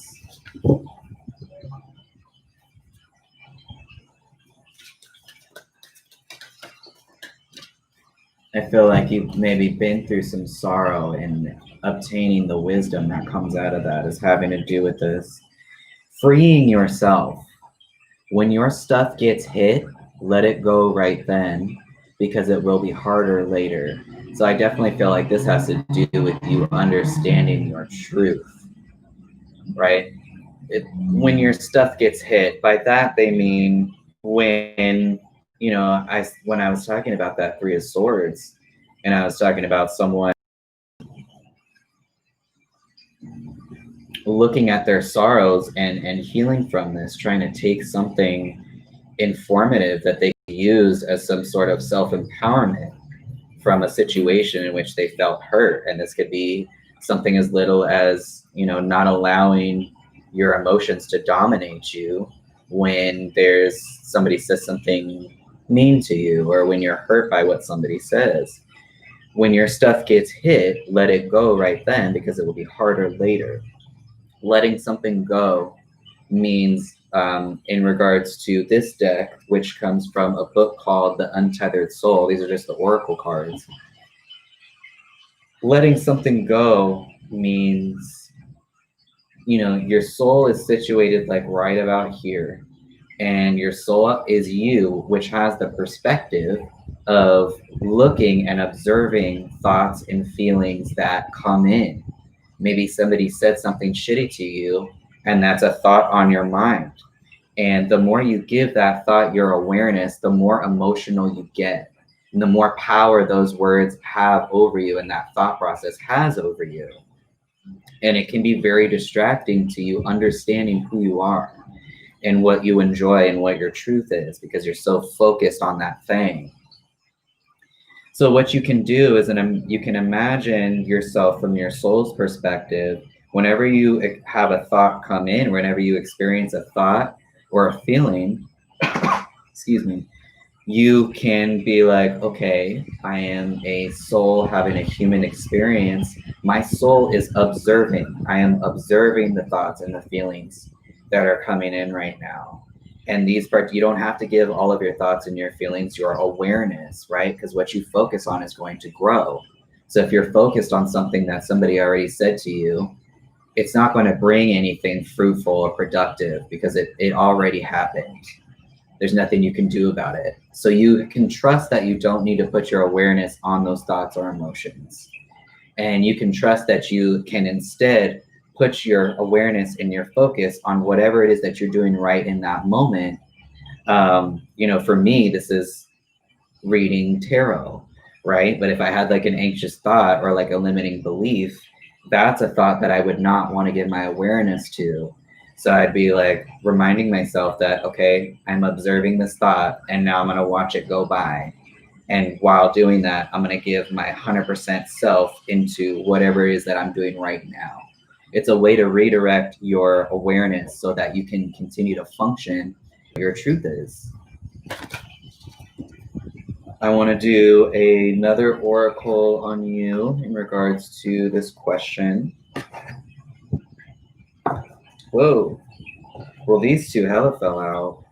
I feel like you've maybe been through some sorrow, and obtaining the wisdom that comes out of that is having to do with this. Freeing yourself. When your stuff gets hit, let it go right then, because it will be harder later. So I definitely feel like this has to do with you understanding your truth, right? When your stuff gets hit, by that they mean when, when I was talking about that 3 of Swords, and I was talking about someone looking at their sorrows and healing from this, trying to take something informative that they use as some sort of self-empowerment from a situation in which they felt hurt. And this could be something as little as, not allowing your emotions to dominate you when somebody says something mean to you, or when you're hurt by what somebody says. When your stuff gets hit, let it go right then, because it will be harder later. Letting something go means, in regards to this deck, which comes from a book called The Untethered Soul. These are just the oracle cards. Letting something go means, your soul is situated like right about here. And your soul is you, which has the perspective of looking and observing thoughts and feelings that come in. Maybe somebody said something shitty to you, and that's a thought on your mind. And the more you give that thought your awareness, the more emotional you get, and the more power those words have over you, and that thought process has over you. And it can be very distracting to you understanding who you are. and what you enjoy and what your truth is, because you're so focused on that thing. So what you can do is, you can imagine yourself from your soul's perspective. Whenever you have a thought come in, whenever you experience a thought or a feeling, excuse me, you can be like, okay, I am a soul having a human experience. My soul is observing. I am observing the thoughts and the feelings that are coming in right now. And these parts, you don't have to give all of your thoughts and your feelings your awareness, right? Because what you focus on is going to grow. So if you're focused on something that somebody already said to you, it's not going to bring anything fruitful or productive, because it already happened. There's nothing you can do about it. So you can trust that you don't need to put your awareness on those thoughts or emotions. And you can trust that you can instead put your awareness and your focus on whatever it is that you're doing right in that moment. For me, this is reading tarot, right? But if I had like an anxious thought or like a limiting belief, that's a thought that I would not want to give my awareness to. So I'd be like reminding myself that, okay, I'm observing this thought and now I'm going to watch it go by. And while doing that, I'm going to give my 100% self into whatever it is that I'm doing right now. It's a way to redirect your awareness so that you can continue to function what your truth is. I want to do another oracle on you in regards to this question. Whoa. Well, these two hella fell out.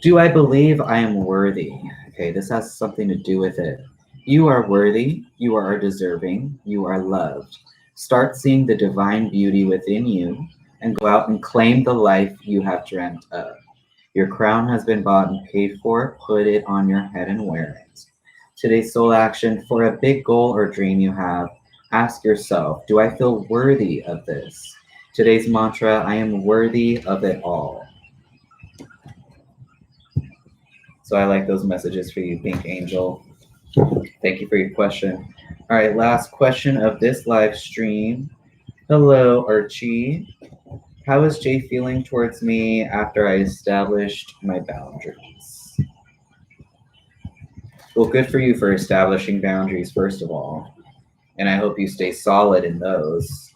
Do I believe I am worthy? Okay, this has something to do with it. You are worthy. You are deserving. You are loved. Start seeing the divine beauty within you and go out and claim the life you have dreamt of. Your crown has been bought and paid for. Put it on your head and wear it. Today's soul action: for a big goal or dream you have, ask yourself, do I feel worthy of this? Today's mantra: I am worthy of it all. So I like those messages for you, Pink Angel. Thank you for your question. All right, last question of this live stream. Hello, Archie. How is Jay feeling towards me after I established my boundaries? Well, good for you for establishing boundaries, first of all. And I hope you stay solid in those,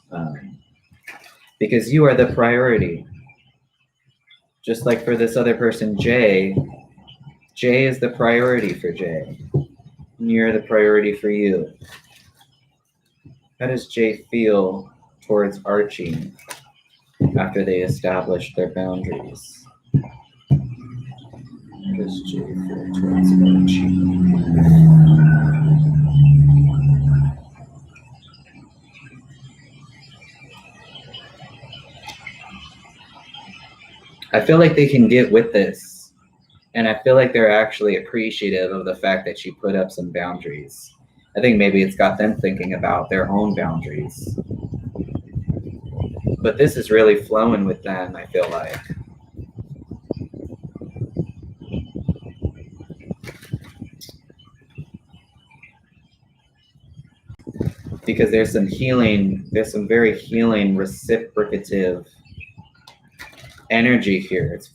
because you are the priority. Just like for this other person, Jay is the priority for Jay. And you're the priority for you. How does Jay feel towards Archie after they established their boundaries? How does Jay feel towards Archie? I feel like they can get with this. And I feel like they're actually appreciative of the fact that you put up some boundaries. I think maybe it's got them thinking about their own boundaries. But this is really flowing with them, I feel like. Because there's some very healing, reciprocative energy here. It's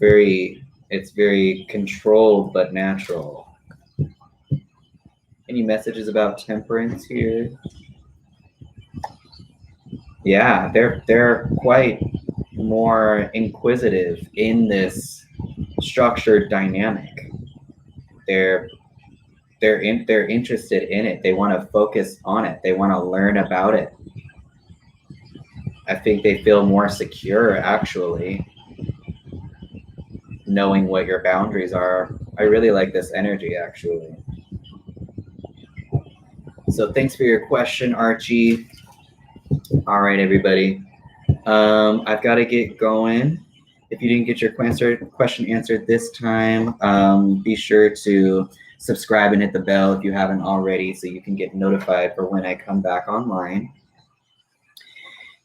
very controlled but natural. Any messages about temperance here? Yeah, they're quite more inquisitive in this structured dynamic. They're interested in it. They want to focus on it. They want to learn about it. I think they feel more secure, actually, knowing what your boundaries are. I really like this energy, actually. So thanks for your question, Archie. All right, everybody. I've got to get going. If you didn't get your question answered this time, be sure to subscribe and hit the bell if you haven't already, so you can get notified for when I come back online.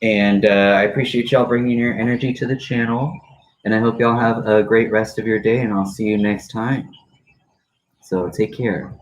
And I appreciate y'all bringing your energy to the channel. And I hope y'all have a great rest of your day, and I'll see you next time. So take care.